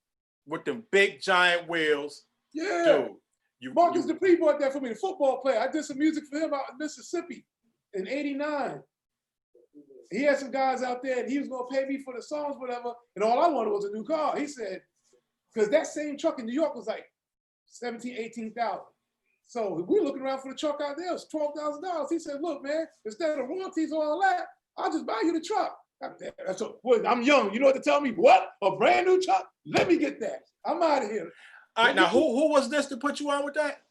With them big, giant wheels. Yeah. Dude. Marcus Dupree bought that for me, the football player. I did some music for him out in Mississippi in '89. He had some guys out there and he was going to pay me for the songs, whatever. And all I wanted was a new car. He said, because that same truck in New York was like 17, 18,000. So if we're looking around for the truck out there, it's $12,000. He said, look, man, instead of royalties and all that, I'll just buy you the truck. I'm young. You know what to tell me? What? A brand new truck? Let me get that. I'm out of here. All right, now who was this to put you on with that?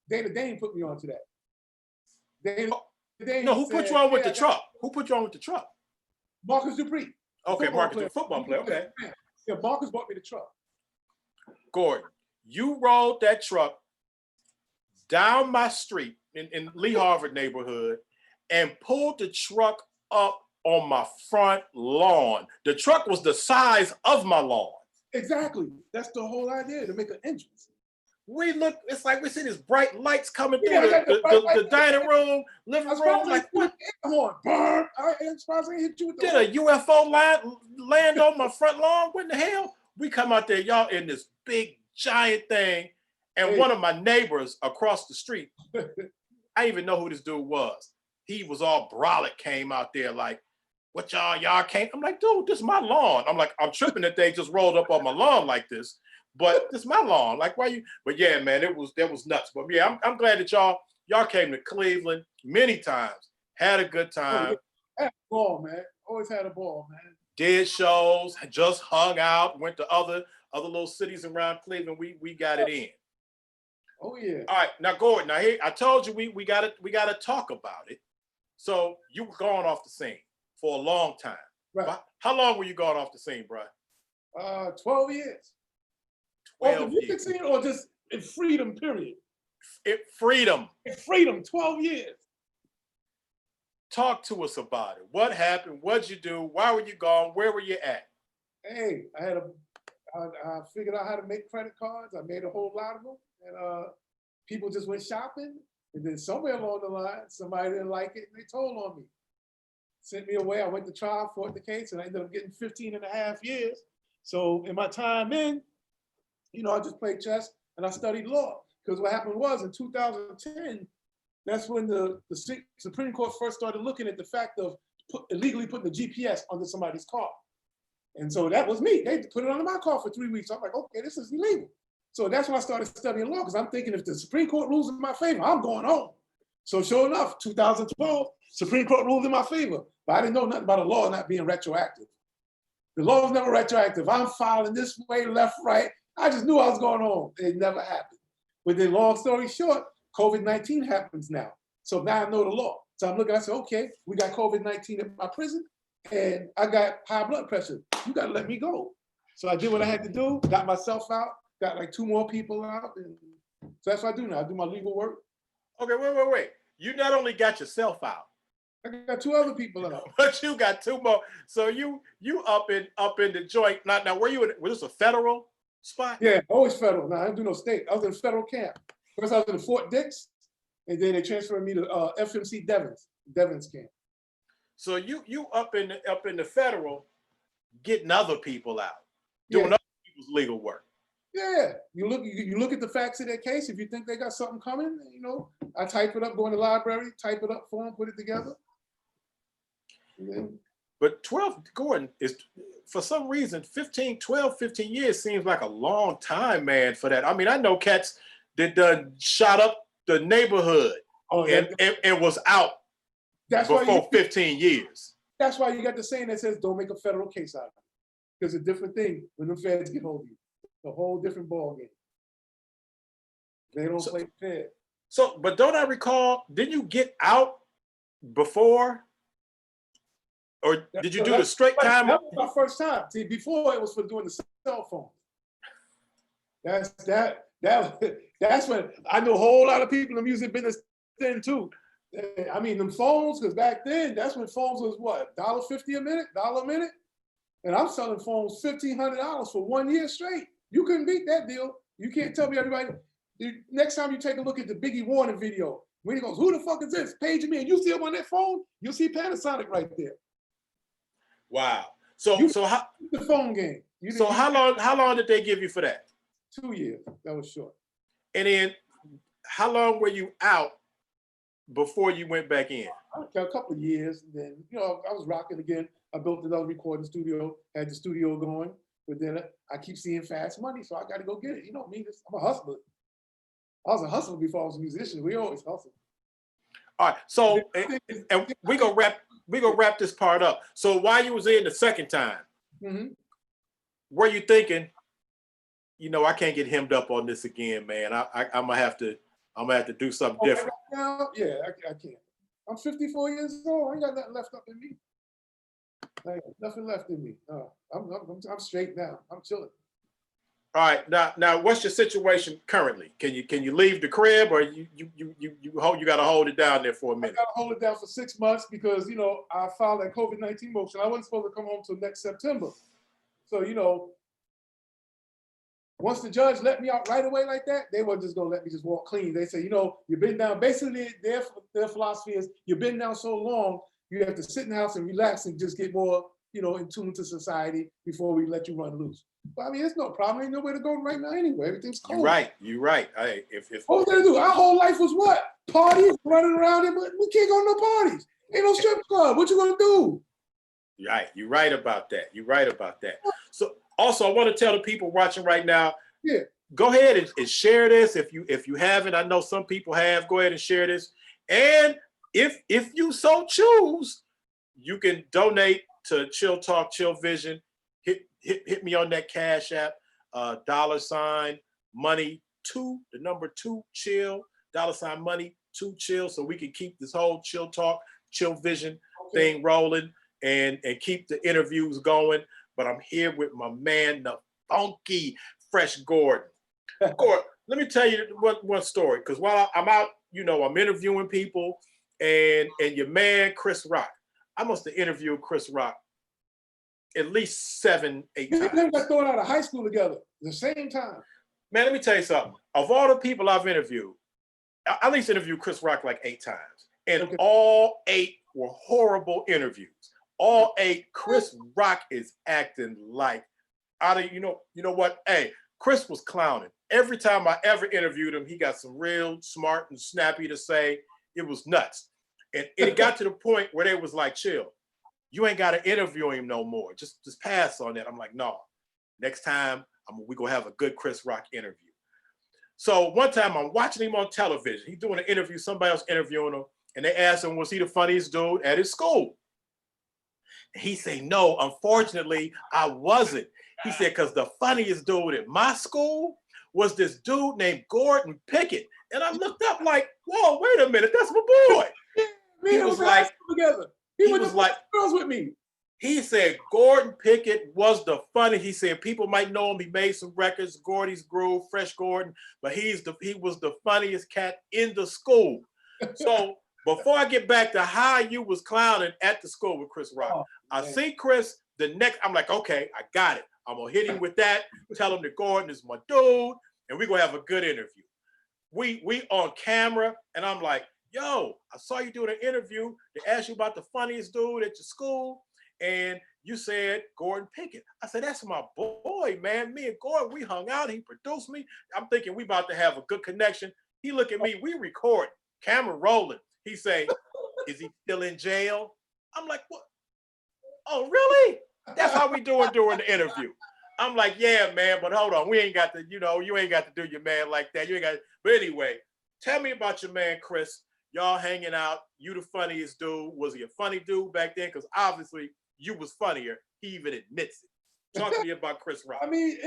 Dana Dane put me on to that. Who put you on with the truck? Who put you on with the truck? Marcus Dupree. Okay, Marcus, the football player. Okay. Yeah, Marcus bought me the truck. Gordon, you rolled that truck down my street in Lee Harvard neighborhood and pulled the truck up on my front lawn. The truck was the size of my lawn. Exactly. That's the whole idea, to make an entrance. We look, it's like we see these bright lights coming through the dining room, living room. Like, what? Burn. I'm surprised I hit you with the Did a UFO land on my front lawn? What in the hell? We come out there, y'all, in this big, giant thing. And one of my neighbors across the street, I didn't even know who this dude was. He was all brolic, came out there like, what y'all came? I'm like, dude, this is my lawn. I'm like, I'm tripping that they just rolled up on my lawn like this. But this is my lawn. Like, why you? But yeah, man, that was nuts. But yeah, I'm glad that y'all came to Cleveland many times, had a good time. Had a ball, man. Always had a ball, man. Did shows, just hung out, went to other little cities around Cleveland. We got it in. Oh yeah. All right, now Gordon. Now here, I told you we gotta talk about it. So you were gone off the scene for a long time. Right. How long were you gone off the scene, bro? 12 years. 12 off the music scene or just in freedom, period? Freedom. In freedom, 12 years. Talk to us about it. What happened? What'd you do? Why were you gone? Where were you at? Hey, I figured out how to make credit cards. I made a whole lot of them. And people just went shopping. And then somewhere along the line, somebody didn't like it and they told on me. Sent me away. I went to trial, fought the case, and I ended up getting 15 and a half years. So in my time in, I just played chess and I studied law. Because what happened was in 2010, that's when the Supreme Court first started looking at the fact of illegally putting the GPS under somebody's car. And so that was me. They put it under my car for 3 weeks. I'm like, okay, this is illegal. So that's when I started studying law, because I'm thinking if the Supreme Court rules in my favor, I'm going home. So sure enough, 2012, Supreme Court ruled in my favor. But I didn't know nothing about the law not being retroactive. The law is never retroactive. I'm filing this way, left, right. I just knew I was going home. It never happened. But then long story short, COVID-19 happens now. So now I know the law. So I'm looking, I said, okay, we got COVID-19 in my prison and I got high blood pressure. You got to let me go. So I did what I had to do, got myself out, got like 2 more people out. And so that's what I do now. I do my legal work. Okay, wait. You not only got yourself out, I got 2 other people out. but you got 2 more. So you up in the joint. Now were you was this a federal spot? Yeah, always federal. No, I didn't do no state. I was in federal camp. First I was in Fort Dix, and then they transferred me to FMC Devon's camp. So you up in the federal, getting other people out, doing other people's legal work. Yeah, you look at the facts of their case. If you think they got something coming, I type it up, go in the library, type it up for them, put it together. But 12, Gordon, is for some reason 15 years seems like a long time, man, for that. I mean, I know cats that done shot up the neighborhood and was out before 15 years. That's why you got the saying that says, don't make a federal case out of it. Because it's a different thing when the feds get hold of you. It's a whole different ball game. They don't play fair. So, but don't I recall, didn't you get out before? Or did you do the straight time? That was my first time. See, before it was for doing the cell phone. That's That's when I know a whole lot of people in the music business then too. I mean, them phones, because back then, that's when phones was what, $1.50 a minute, $1 a minute? And I'm selling phones $1,500 for 1 year straight. You couldn't beat that deal. You can't tell me everybody. Next time you take a look at the Biggie Warning video, when he goes, who the fuck is this? Paging me, and you see him on that phone, you'll see Panasonic right there. Wow. So how the phone game. How long did they give you for that? 2 years. That was short. And then how long were you out before you went back in? A couple of years. Then, I was rocking again. I built another recording studio, had the studio going, but then I keep seeing fast money, so I got to go get it. You know me, I'm a hustler. I was a hustler before I was a musician. We always hustle. All right, so and we gonna wrap this part up. So while you was in the second time, were you thinking, I can't get hemmed up on this again, man. I'm gonna have to do something different. Right now, yeah, I can't. I'm 54 years old. I ain't got nothing left up in me. Nothing left in me. I'm straight now. I'm chilling. All right, now, what's your situation currently? Can you leave the crib, or you got to hold it down there for a minute? I got to hold it down for 6 months because I filed that COVID-19 motion. I wasn't supposed to come home till next September. So once the judge let me out right away like that, they weren't just gonna let me just walk clean. They say, you've been down. Basically, their philosophy is you've been down so long, you have to sit in the house and relax and just get more, in tune to society before we let you run loose. But I mean, it's no problem. Ain't nowhere to go right now anyway. Everything's cold. You're right. If what was gonna do? Our whole life was what? Parties, running around here, but we can't go to no parties. Ain't no strip club. What you gonna do? Right. You're right about that. So also, I want to tell the people watching right now, go ahead and share this if you haven't. I know some people have. Go ahead and share this. And if you so choose, you can donate to Chill Talk, Chill Vision. Hit me on that Cash App, $money2, the number 2 chill, $money2chill, so we can keep this whole Chill Talk, Chill Vision thing rolling and keep the interviews going. But I'm here with my man, the funky Fresh Gordon. Gordon, let me tell you one story, because while I'm out, I'm interviewing people, and your man, Chris Rock. I must have interviewed Chris Rock at least 7, 8 times. We got thrown out of high school together at the same time. Man, let me tell you something. Of all the people I've interviewed, I at least interviewed Chris Rock like 8 times. And all 8 were horrible interviews. All 8, Chris Rock is acting like, you know what? Hey, Chris was clowning. Every time I ever interviewed him, he got some real smart and snappy to say. It was nuts. And it got to the point where they was like, chill. You ain't got to interview him no more. Just pass on that. I'm like, no. Next time, we're going to have a good Chris Rock interview. So one time I'm watching him on television. He's doing an interview. Somebody else interviewing him. And they asked him, was he the funniest dude at his school? And he said, no, unfortunately, I wasn't. He said, because the funniest dude at my school was this dude named Gordon Pickett. And I looked up like, whoa, wait a minute. That's my boy. He was like, together. He was like, girls with me. He said Gordon Pickett was the funny. He said people might know him. He made some records, Gordy's Groove, Fresh Gordon, but he was the funniest cat in the school. So before I get back to how you was clowning at the school with Chris Rock, I see Chris I'm like, okay, I got it. I'm gonna hit him with that. Tell him that Gordon is my dude, and we're gonna have a good interview. We on camera, and I'm like, yo, I saw you doing an interview. They asked you about the funniest dude at your school, and you said Gordon Pickett. I said, that's my boy, man. Me and Gordon, we hung out. He produced me. I'm thinking we about to have a good connection. He look at me, we record, camera rolling. He say, is he still in jail? I'm like, what? Oh, really? That's how we doing during the interview. I'm like, yeah, man, but hold on. We ain't got to, you ain't got to do your man like that. You ain't got. But anyway, tell me about your man, Chris. Y'all hanging out. You the funniest dude. Was he a funny dude back then? Because obviously you was funnier. He even admits it. Talk to me about Chris Rock. I mean,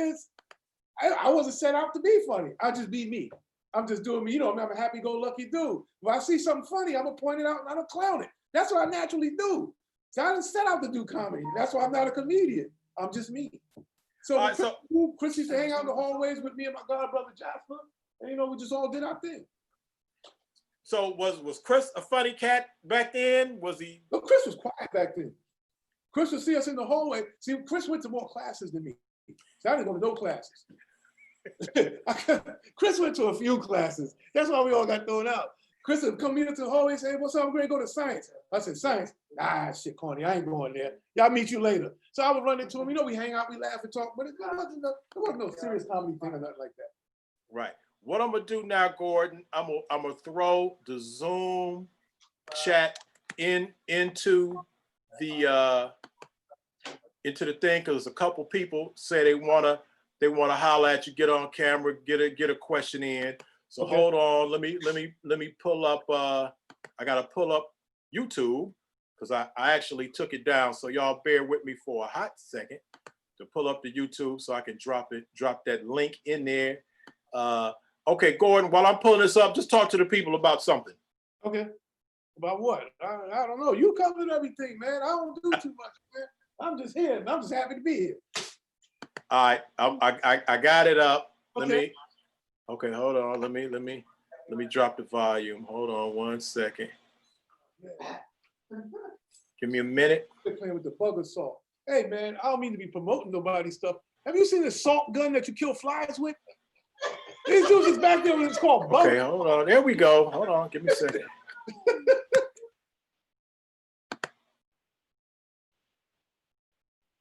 I wasn't set out to be funny. I just be me. I'm just doing me. I'm a happy-go-lucky dude. If I see something funny, I'm gonna point it out and I'm gonna clown it. That's what I naturally do. So I didn't set out to do comedy. That's why I'm not a comedian. I'm just me. So, All right, Chris used to hang out in the hallways with me and my god brother Jasper, and we just all did our thing. So was Chris a funny cat back then? Was he? No, Chris was quiet back then. Chris would see us in the hallway. See, Chris went to more classes than me. So I didn't go to no classes. Chris went to a few classes. That's why we all got thrown out. Chris would come meet us in the hallway and say, what's up, I'm going to go to science. I said, science? Nah, shit, corny, I ain't going there. Y'all meet you later. So I would run into him. We hang out, we laugh and talk, but it wasn't no serious comedy thing or nothing like that. Right. What I'm going to do now, Gordon, I'm going to throw the Zoom chat into the thing, because a couple people say they want to holler at you, get on camera, get a question in. So okay. Hold on, let me pull up. I gotta pull up YouTube because I actually took it down. So y'all bear with me for a hot second to pull up the YouTube so I can drop that link in there. Okay, Gordon, while I'm pulling this up, just talk to the people about something. Okay, about what? I don't know. You covered everything, man. I don't do too much, man. I'm just here. I'm just happy to be here. All right, I got it up. Okay. Okay, hold on. Let me drop the volume. Hold on 1 second. Give me a minute. They're playing with the bugger salt. Hey man, I don't mean to be promoting nobody's stuff. Have you seen the salt gun that you kill flies with? These dudes is back there when it's called bugger. Okay, hold on. There we go. Hold on. Give me a second.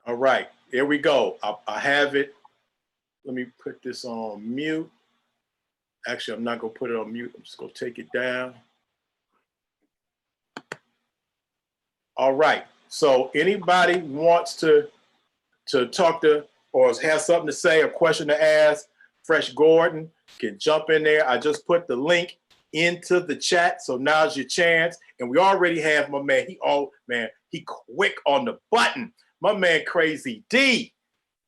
All right, here we go. I have it. Let me put this on mute. Actually, I'm not gonna put it on mute. I'm just gonna take it down. All right. So anybody wants to talk to or has something to say, a question to ask, Fresh Gordon can jump in there. I just put the link into the chat. So now's your chance. And we already have my man. He quick on the button. My man Crazy D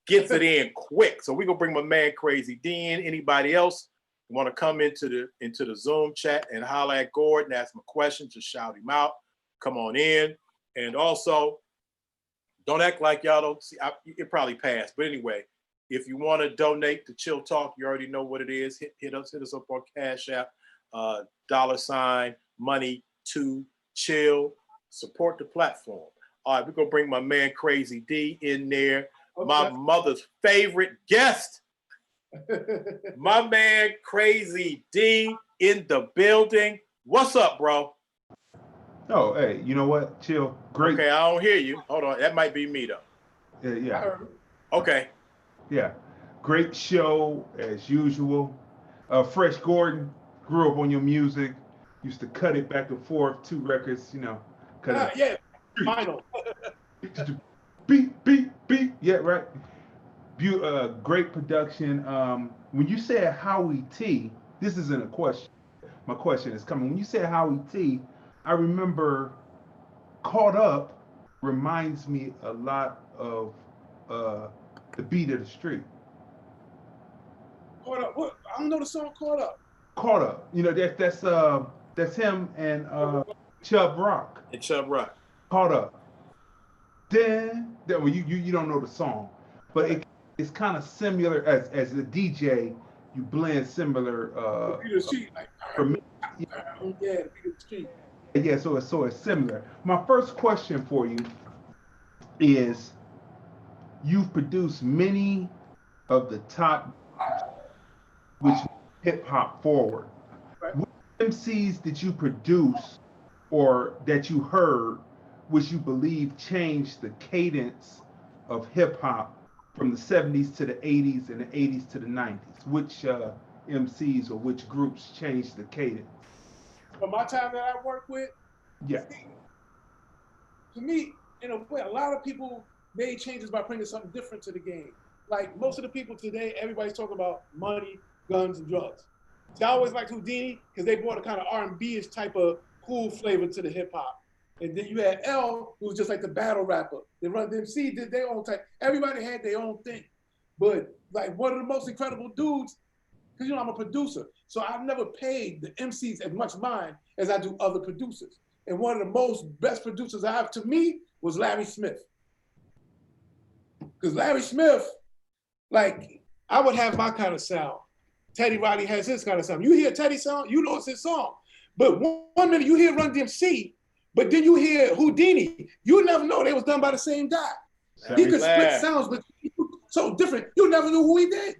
gets it in quick. So we're gonna bring my man Crazy D in. Anybody else want to come into the Zoom chat and holler at Gordon, ask him a question, just shout him out. Come on in. And also, don't act like y'all don't see. It probably passed, but anyway, if you want to donate to Chill Talk, you already know what it is. Hit us up on Cash App, $money to chill. Support the platform. All right, we're gonna bring my man Crazy D in there. Okay. My mother's favorite guest. My man Crazy D in the building. What's up, bro? Oh, hey, you know what? Chill. Great. Okay, I don't hear you. Hold on. That might be me, though. Yeah. Okay. Yeah. Great show, as usual. Fresh Gordon, grew up on your music. Used to cut it back and forth, 2 records, cut it. Yeah, final. Beat, beat, beat. Yeah, right. Great production. When you said Howie T, this isn't a question. My question is coming. When you said Howie T, I remember Caught Up reminds me a lot of the Beat of the Street. Caught Up. What? I don't know the song Caught Up. Caught Up. That's him and Chubb Rock. And Chubb Rock. Caught Up. Well, you don't know the song, but it's kind of similar as a DJ. You blend similar. Beat of the Street. For me, the Beat of the Street. Yeah, so it's similar. My first question for you is, you've produced many of the top which hip hop forward. Right. What MCs did you produce or that you heard which you believe changed the cadence of hip hop from the 70s to the 80s and the 80s to the 90s? Which MCs or which groups changed the cadence? From my time that I worked with, yeah. To me, in a way, a lot of people made changes by bringing something different to the game. Like most of the people today, everybody's talking about money, guns, and drugs. See, I always liked Houdini because they brought a kind of R&B-ish type of cool flavor to the hip hop. And then you had L, who was just like the battle rapper. The MC did their own type. Everybody had their own thing. But like one of the most incredible dudes, because I'm a producer, so I've never paid the MCs as much mind as I do other producers. And one of the most best producers I have to me was Larry Smith. Because Larry Smith like I would have my kind of sound. Teddy Riley has his kind of sound. You hear Teddy's sound, you know it's his song. But one minute you hear Run DMC, but then you hear Houdini. You never know they was done by the same guy. He could split sounds, but so different. You never knew who he did.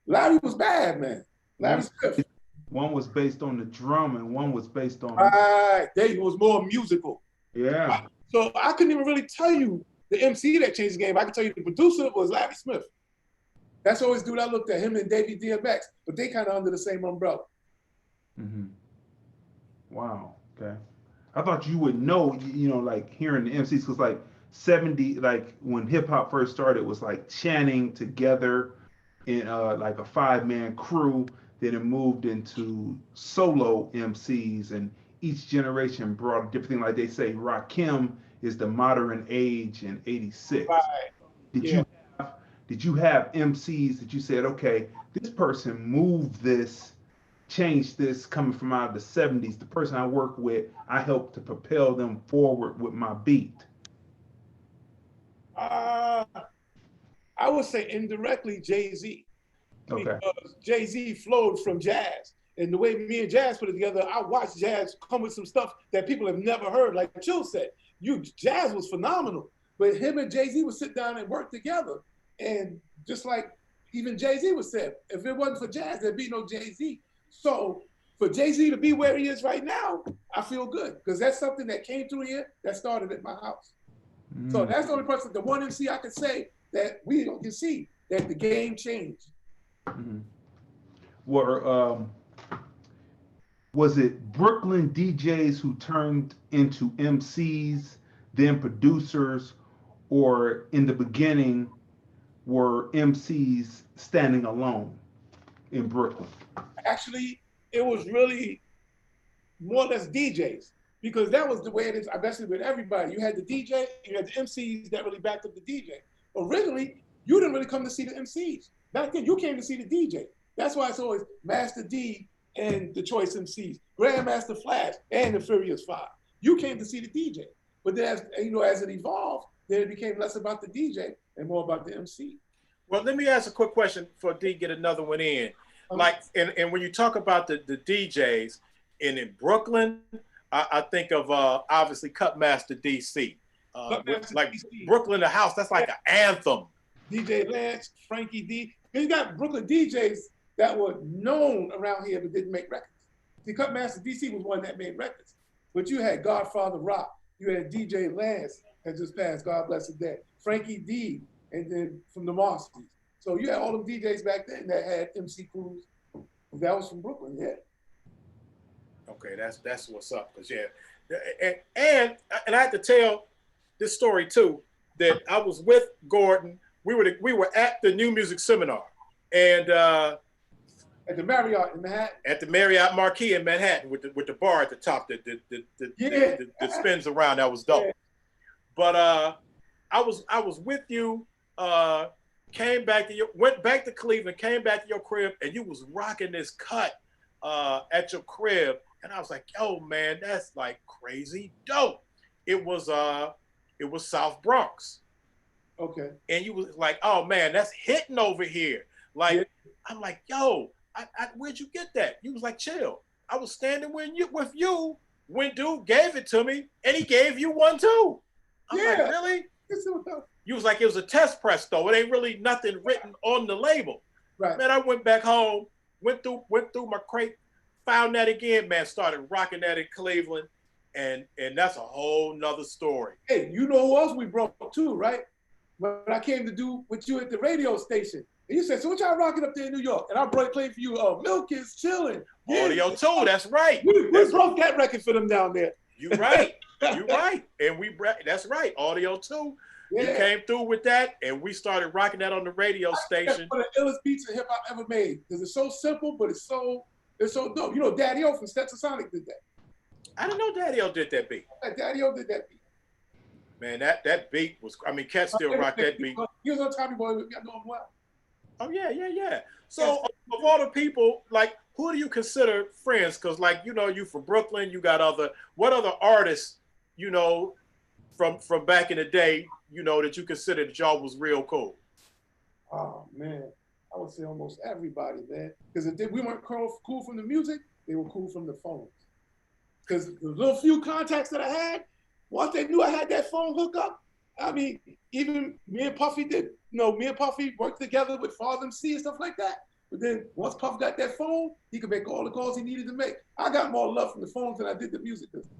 Larry was bad, man. Larry Smith. One was based on the drum and one was based on. Right. They was more musical. Yeah. So I couldn't even really tell you the MC that changed the game. I can tell you the producer was Larry Smith. That's always dude I looked at, him and Davey DMX, but they kind of under the same umbrella. Mm-hmm. Wow. Okay. I thought you would know, like hearing the MCs, because like 70, like when hip hop first started, it was like chanting together in like a 5-man crew. Then it moved into solo MCs, and each generation brought a different thing. Like they say, Rakim is the modern age in '86. Right. Did you have MCs that you said, okay, this person moved this, changed this coming from out of the 70s? The person I work with, I helped to propel them forward with my beat. I would say indirectly Jay-Z. Okay. Because Jay-Z flowed from jazz. And the way me and Jazz put it together, I watched Jazz come with some stuff that people have never heard. Like Chill said, Jazz was phenomenal. But him and Jay-Z would sit down and work together. And just like even Jay-Z was said, if it wasn't for Jazz, there'd be no Jay-Z. So for Jay-Z to be where he is right now, I feel good. Because that's something that came through here that started at my house. So that's the only person, the one MC I could say that we can see that the game changed. Mm-hmm. Was it Brooklyn DJs who turned into MCs, then producers, or in the beginning were MCs standing alone in Brooklyn? Actually, it was really more or less DJs, because that was the way it is, especially with everybody. You had the DJ, you had the MCs that really backed up the DJ. Originally, you didn't really come to see the MCs. Back then, you came to see the DJ. That's why it's always Master D and the Choice MCs, Grandmaster Flash and the Furious Five. You came to see the DJ. But then as it evolved, then it became less about the DJ and more about the MC. Well, let me ask a quick question for D, get another one in. Like, and when you talk about the DJs in Brooklyn, I think of obviously Cutmaster DC. Like DC. Brooklyn the House, that's like an anthem. DJ Lance, Frankie D. You got Brooklyn DJs that were known around here but didn't make records. See, Cutmaster DC was one that made records. But you had Godfather Rock, you had DJ Lance that just passed, God bless his dead, Frankie D, and then from the Monsters. So you had all them DJs back then that had MC crews. That was from Brooklyn, yeah. Okay, that's what's up. Cause yeah, and I had to tell this story too, that I was with Gordon. We were at the New Music Seminar, and at the Marriott in Manhattan. At the Marriott Marquis in Manhattan with the bar at the top that spins around. That was dope. Yeah. But I was with you. Went back to Cleveland, came back to your crib, and you was rocking this cut at your crib, and I was like, "Yo, man, that's like crazy dope." It was South Bronx. Okay. And you was like, "Oh man, that's hitting over here." Like, yeah. I'm like, "Yo, where'd you get that?" You was like, "Chill. I was standing with you when dude gave it to me, and he gave you one too." I'm like, "Really?" You was like, "It was a test press though. It ain't really nothing written on the label." Right. Man, I went back home, went through my crate, found that again, man, started rocking that in Cleveland, and that's a whole nother story. Hey, you know who else we broke too, right? When I came to do with you at the radio station. And you said, "So what y'all rocking up there in New York?" And I played for you, Milk is Chilling. Audio 2, that's right. We broke that record for them down there. You right. You right. And that's right. Audio 2. Yeah. You came through with that, and we started rocking that on the radio station. That's one of the illest beats of hip hop ever made. Because it's so simple, but it's so dope. You know, Daddy O from Stetsasonic did that. I didn't know Daddy O did that beat. Daddy O did that beat. Man, that beat was, I mean, Cat still rock that beat. He was on Tommy Boy with me. I know him well. Oh, yeah. So of all the people, like, who do you consider friends? Because, like, you from Brooklyn, you got what other artists, from back in the day, that you consider that y'all was real cool? Oh, Man, I would say almost everybody, man. Because if we weren't cool from the music, they were cool from the phones. Because the little few contacts that I had, once they knew I had that phone hookup, I mean, even me and Puffy did, me and Puffy worked together with Father MC and stuff like that. But then once Puff got that phone, he could make all the calls he needed to make. I got more love from the phones than I did the music business.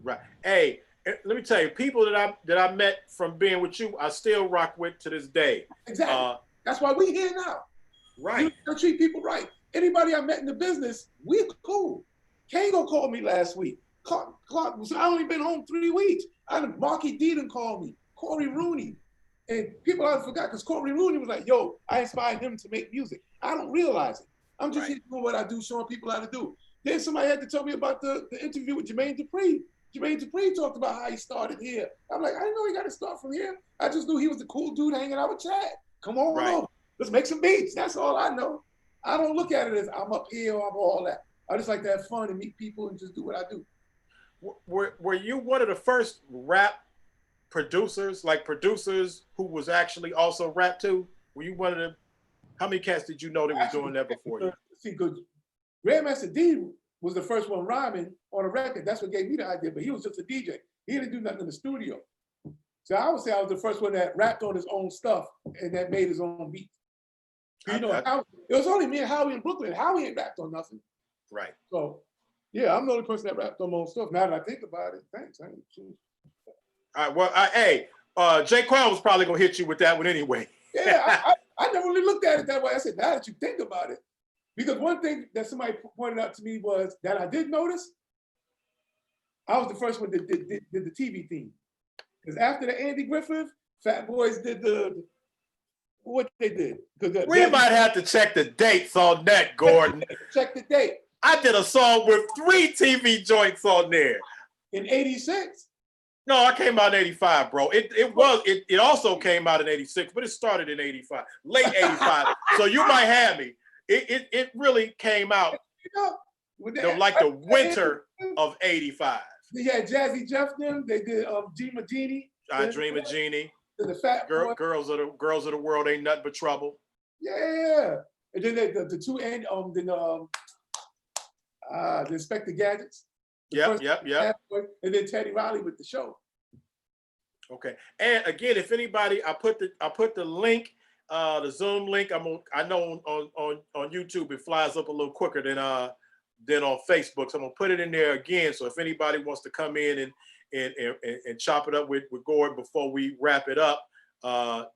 Right. Hey, let me tell you, people that I met from being with you, I still rock with to this day. Exactly. That's why we here now. Right. You gotta treat people right. Anybody I met in the business, we cool. Kango called me last week. Clark, I only been home 3 weeks. Marky Deedon called me. Corey Rooney. And people I forgot because Corey Rooney was like, yo, I inspired him to make music. I don't realize it. I'm just here doing what I do, showing people how to do. Then somebody had to tell me about the interview with Jermaine Dupri. Jermaine Dupri talked about how he started here. I'm like, I didn't know he got to start from here. I just knew he was the cool dude hanging out with Chad. Come on over. Let's make some beats. That's all I know. I don't look at it as I'm up here or I'm all that. I just like to have fun and meet people and just do what I do. Were you one of the first rap producers, like producers who was actually also rap too? Were you one of them? How many cats did you know that was doing that before you? See, because Grandmaster D was the first one rhyming on a record. That's what gave me the idea, but he was just a DJ. He didn't do nothing in the studio. So I would say I was the first one that rapped on his own stuff and that made his own beats. It was only me and Howie in Brooklyn. Howie ain't rapped on nothing. Right. So, yeah, I'm the only person that rapped on my own stuff. Now that I think about it, thanks. All right. Well, hey, Jay Quan was probably gonna hit you with that one anyway. Yeah, I never really looked at it that way. I said, now that you think about it, because one thing that somebody pointed out to me was that I did notice. I was the first one that did the TV theme. Because after the Andy Griffith, Fat Boys did what they did. We might have to check the dates on that, Gordon. Check the date. I did a song with 3 TV joints on there. In 86? No, I came out in 85, bro. It also came out in 86, but it started in 85, late 85. So you might have me. It really came out like the winter of 85. They had Jazzy Jeff them. They did Dream of Genie. I Dream of Genie. The Fat girls of the world ain't nothing but trouble. Yeah. And then the two and the Inspector Gadgets. Yep. And then Teddy Riley with the show. Okay. And again, if anybody, I put the link, the Zoom link. I know on YouTube it flies up a little quicker than on Facebook. So I'm gonna put it in there again. So if anybody wants to come in and chop it up with Gordon before we wrap it up,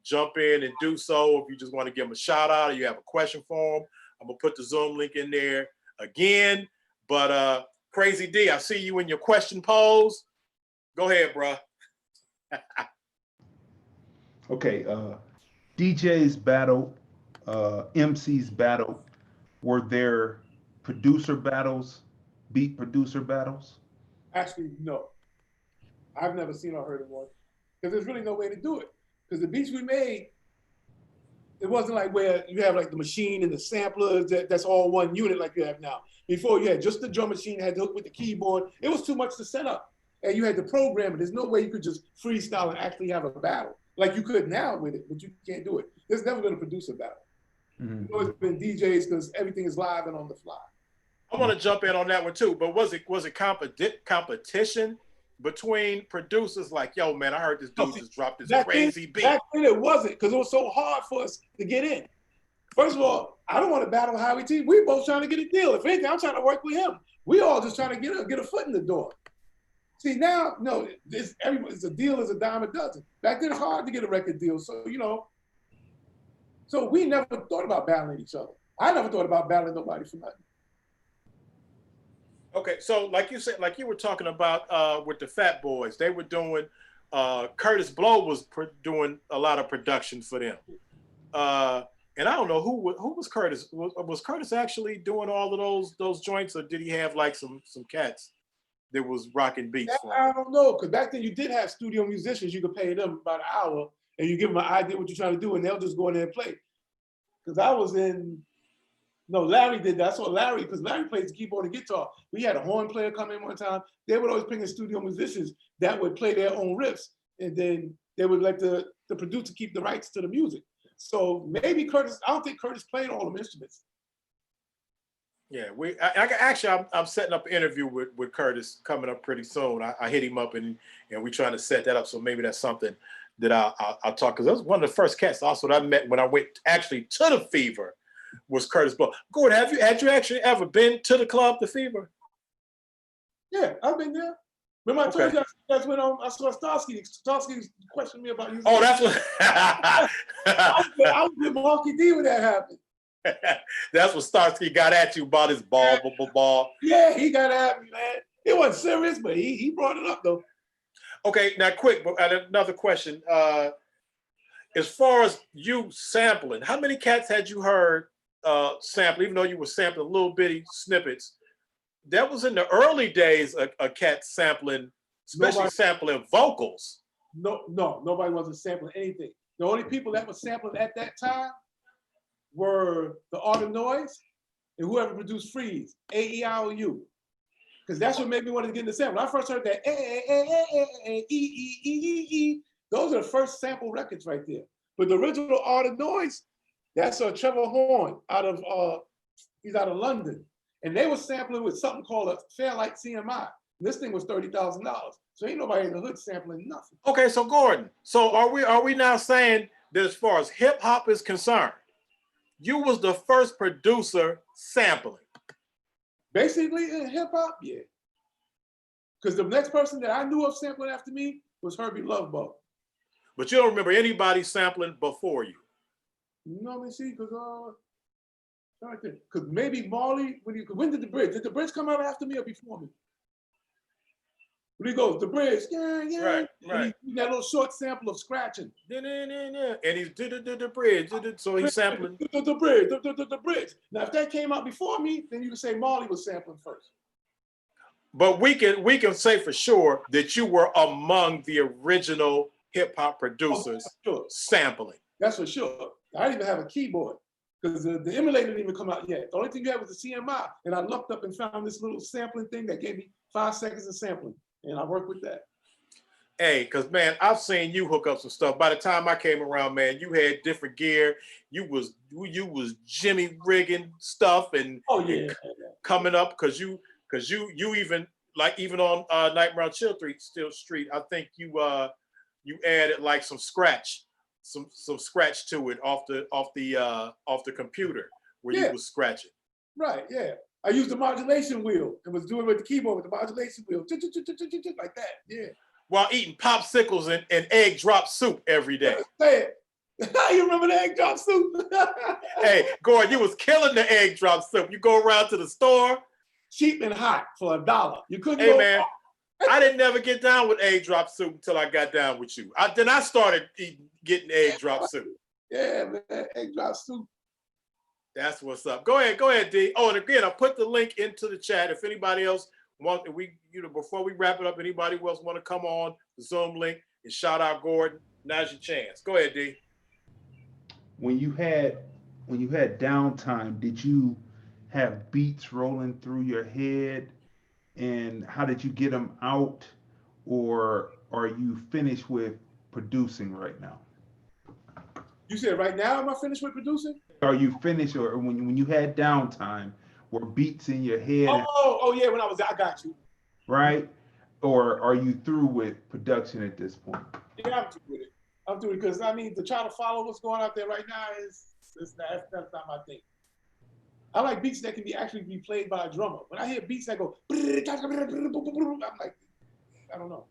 jump in and do so. If you just want to give him a shout out or you have a question for him, I'm gonna put the Zoom link in there again. But Crazy D, I see you in your question pose. Go ahead, bro. Okay, DJs battle, MCs battle. Were there producer battles, beat producer battles? Actually, no. I've never seen or heard of one. Because there's really no way to do it. Because the beats we made, it wasn't like where you have like the machine and the samplers, that's all one unit like you have now. Before you had just the drum machine, had to hook with the keyboard. It was too much to set up. And you had to program it. There's no way you could just freestyle and actually have a battle. Like you could now with it, but you can't do it. There's never been a producer battle. Mm-hmm. It's always been DJs because everything is live and on the fly. I want to jump in on that one too, but was it competition between producers? Like, yo, man, I heard this dude just dropped this crazy beat. Back then it wasn't, because it was so hard for us to get in. First of all, I don't want to battle Howie T. We both trying to get a deal. If anything, I'm trying to work with him. We all just trying to get a foot in the door. See, now, no, a deal is a dime a dozen. Back then, it's hard to get a record deal. So, so we never thought about battling each other. I never thought about battling nobody for nothing. Okay, so like you said, like you were talking about with the Fat Boys, they were doing, Curtis Blow was doing a lot of production for them. And I don't know who was Curtis. Was Curtis actually doing all of those joints, or did he have like some cats that was rocking beats for him? I don't know, because back then you did have studio musicians. You could pay them about an hour, and you give them an idea what you're trying to do, and they'll just go in there and play. Because Larry did that. I saw Larry, because Larry plays the keyboard and guitar. We had a horn player come in one time. They would always bring in studio musicians that would play their own riffs, and then they would let the producer keep the rights to the music. So maybe Curtis, I don't think Curtis played all them instruments. Yeah, I'm setting up an interview with Curtis coming up pretty soon. I hit him up and we're trying to set that up. So maybe that's something that I'll talk, because that was one of the first cats also that I met when I went actually to the Fever was Curtis Blow. Gordon, had you actually ever been to the club, the Fever? Yeah, I've been there. Remember I told you that's when I saw Starsky. Starsky questioned me about using. Oh, that's what. I was with Marky D when that happened. That's what Starsky got at you about his ball. Yeah, he got at me, man. It wasn't serious, but he brought it up though. Okay, now quick, but another question. As far as you sampling, how many cats had you heard sample, even though you were sampling little bitty snippets? That was in the early days of cat sampling, especially sampling vocals. No, nobody wasn't sampling anything. The only people that were sampling at that time were the Art of Noise and whoever produced Freeze, A-E-I-O-U. Because that's what made me want to get into sample. When I first heard that, E-E-E-E-E, those are the first sample records right there. But the original Art of Noise, that's Trevor Horn he's out of London. And they were sampling with something called a Fairlight CMI. And this thing was $30,000. So ain't nobody in the hood sampling nothing. Okay, so Gordon, so are we now saying that as far as hip hop is concerned, you was the first producer sampling? Basically in hip hop, yeah. Because the next person that I knew of sampling after me was Herbie Lovebug. But you don't remember anybody sampling before you? No, let me see, because maybe Marley, when did the bridge come out after me or before me? When he goes, the bridge, yeah. Right. And that little short sample of scratching. And he's the bridge. So he's sampling. The bridge. Now, if that came out before me, then you could say Marley was sampling first. But we can say for sure that you were among the original hip hop producers sampling. That's for sure. I didn't even have a keyboard because the emulator didn't even come out yet. The only thing you had was the CMI. And I looked up and found this little sampling thing that gave me 5 seconds of sampling. And I worked with that. Hey, because, man, I've seen you hook up some stuff. By the time I came around, man, you had different gear. You was Jimmy rigging stuff and coming up because you even on Nightmare on Chill Street, I think you added like some scratch to it off the computer where you was scratching. Right, yeah. I used the modulation wheel and was doing with the keyboard with the modulation wheel, like that, yeah. While eating popsicles and egg drop soup every day. Say it. You remember the egg drop soup? Hey, Gordon, you was killing the egg drop soup. You go around to the store. Cheap and hot for $1. You couldn't Hey, man, I didn't never get down with egg drop soup until I got down with you. Then I started getting egg drop soup. Yeah, man, egg drop soup. That's what's up. Go ahead, D. Oh, and again, I'll put the link into the chat. If anybody else wants, before we wrap it up, anybody else want to come on the Zoom link and shout out Gordon, now's your chance. Go ahead, D. When you had downtime, did you have beats rolling through your head, and how did you get them out, or are you finished with producing right now? You said right now, am I finished with producing? Are you finished, or when you had downtime, were beats in your head? Oh yeah, when I got you. Right? Or are you through with production at this point? Yeah, I'm through with it. I'm through it because to try to follow what's going out there right now that's not my thing. I like beats that can actually be played by a drummer. When I hear beats that go, I'm like, I don't know.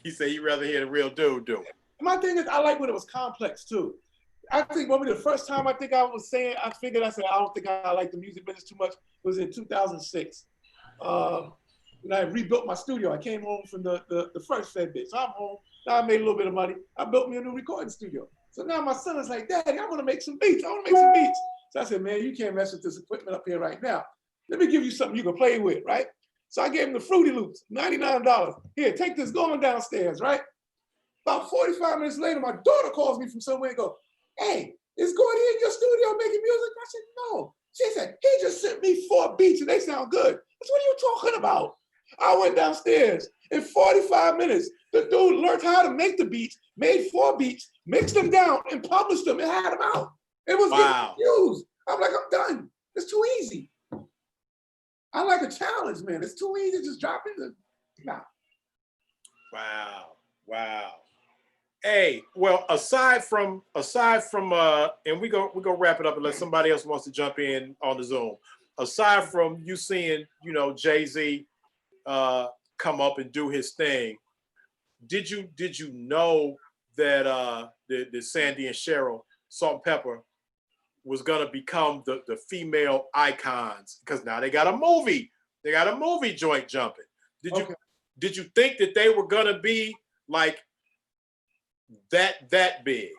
You say you rather hear the real dude do it. My thing is, I like when it was complex too. I think the first time I said, I don't think I like the music business too much was in 2006. When I rebuilt my studio. I came home from the first Fed bit. So I'm home. Now I made a little bit of money. I built me a new recording studio. So now my son is like, Daddy, I want to make some beats. So I said, man, you can't mess with this equipment up here right now. Let me give you something you can play with, right? So I gave him the Fruity Loops, $99. Here, take this going downstairs, right? About 45 minutes later, my daughter calls me from somewhere and goes, hey, is Gordy in your studio making music? I said, no. She said, he just sent me 4 beats and they sound good. I said, what are you talking about? I went downstairs. In 45 minutes, the dude learned how to make the beats, made 4 beats, mixed them down, and published them and had them out. It was Wow. getting views. I'm like, I'm done. It's too easy. I like a challenge, man. It's too easy just dropping the. Nah. Wow. Hey, well, aside from and we go wrap it up unless somebody else wants to jump in on the Zoom. Aside from you seeing, you know, Jay-Z come up and do his thing, did you know that the Sandy and Cheryl Salt and Pepper was gonna become the female icons? Because now they got a movie joint jumping. Did you think that they were gonna be like that big?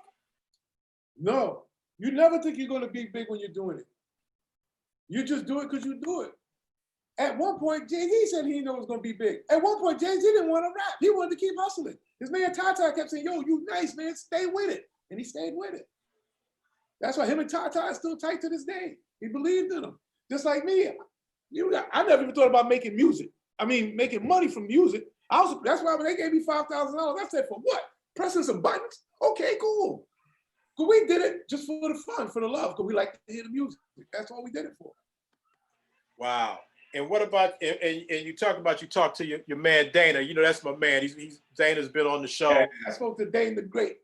No, you never think you're going to be big when you're doing it. You just do it because you do it. At one point, Jay-Z said he didn't know it was going to be big. At one point, Jay-Z didn't want to rap. He wanted to keep hustling. His man Tata kept saying, yo, you nice, man, stay with it. And he stayed with it. That's why him and Tata are still tight to this day. He believed in him. Just like me. I never even thought about making music. I mean, making money from music. That's why when they gave me $5,000, I said, for what? Pressing some buttons? Okay, cool. Because we did it just for the fun, for the love, because we like to hear the music. That's all we did it for. Wow. And what about, and you talk to your man Dana. You know, that's my man. Dana's been on the show. Yeah, I spoke to Dane the Great.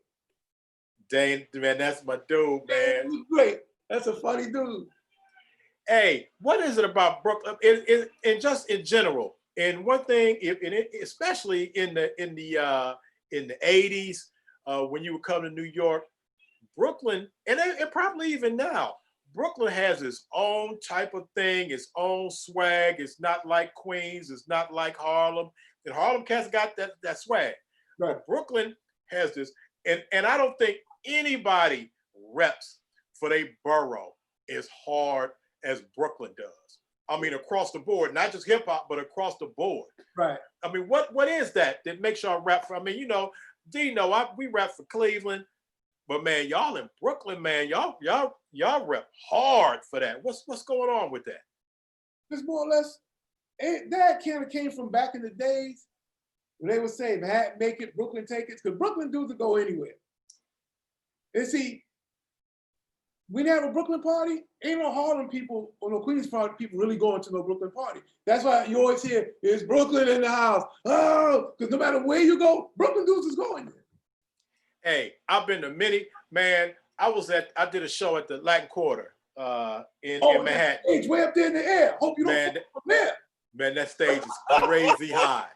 Dane, man, that's my dude, man. Dane the Great. That's a funny dude. Hey, what is it about Brooklyn? And just in general, and one thing, especially in the 80s, when you would come to New York, Brooklyn, and probably even now, Brooklyn has its own type of thing, its own swag. It's not like Queens. It's not like Harlem. And Harlem cats got that swag. Right. But Brooklyn has this, and I don't think anybody reps for their borough as hard as Brooklyn does. I mean, across the board, not just hip hop, but across the board. Right. I mean, what is that makes y'all rap for? I mean, you know, Dino, we rap for Cleveland, but man, y'all in Brooklyn, man, y'all rap hard for that. What's going on with that? It's more or less, that kind of came from back in the days when they would say, Manhattan make it, Brooklyn take it, because Brooklyn dudes would go anywhere. And see, we have a Brooklyn party, ain't no Harlem people or no Queens party people really going to no Brooklyn party. That's why you always hear, is Brooklyn in the house? Oh, because no matter where you go, Brooklyn dudes is going there. Hey, I've been to many, man. I did a show at the Latin Quarter in Manhattan. Stage way up there in the air. Hope you don't Man, fall from there. Man, that stage is crazy high.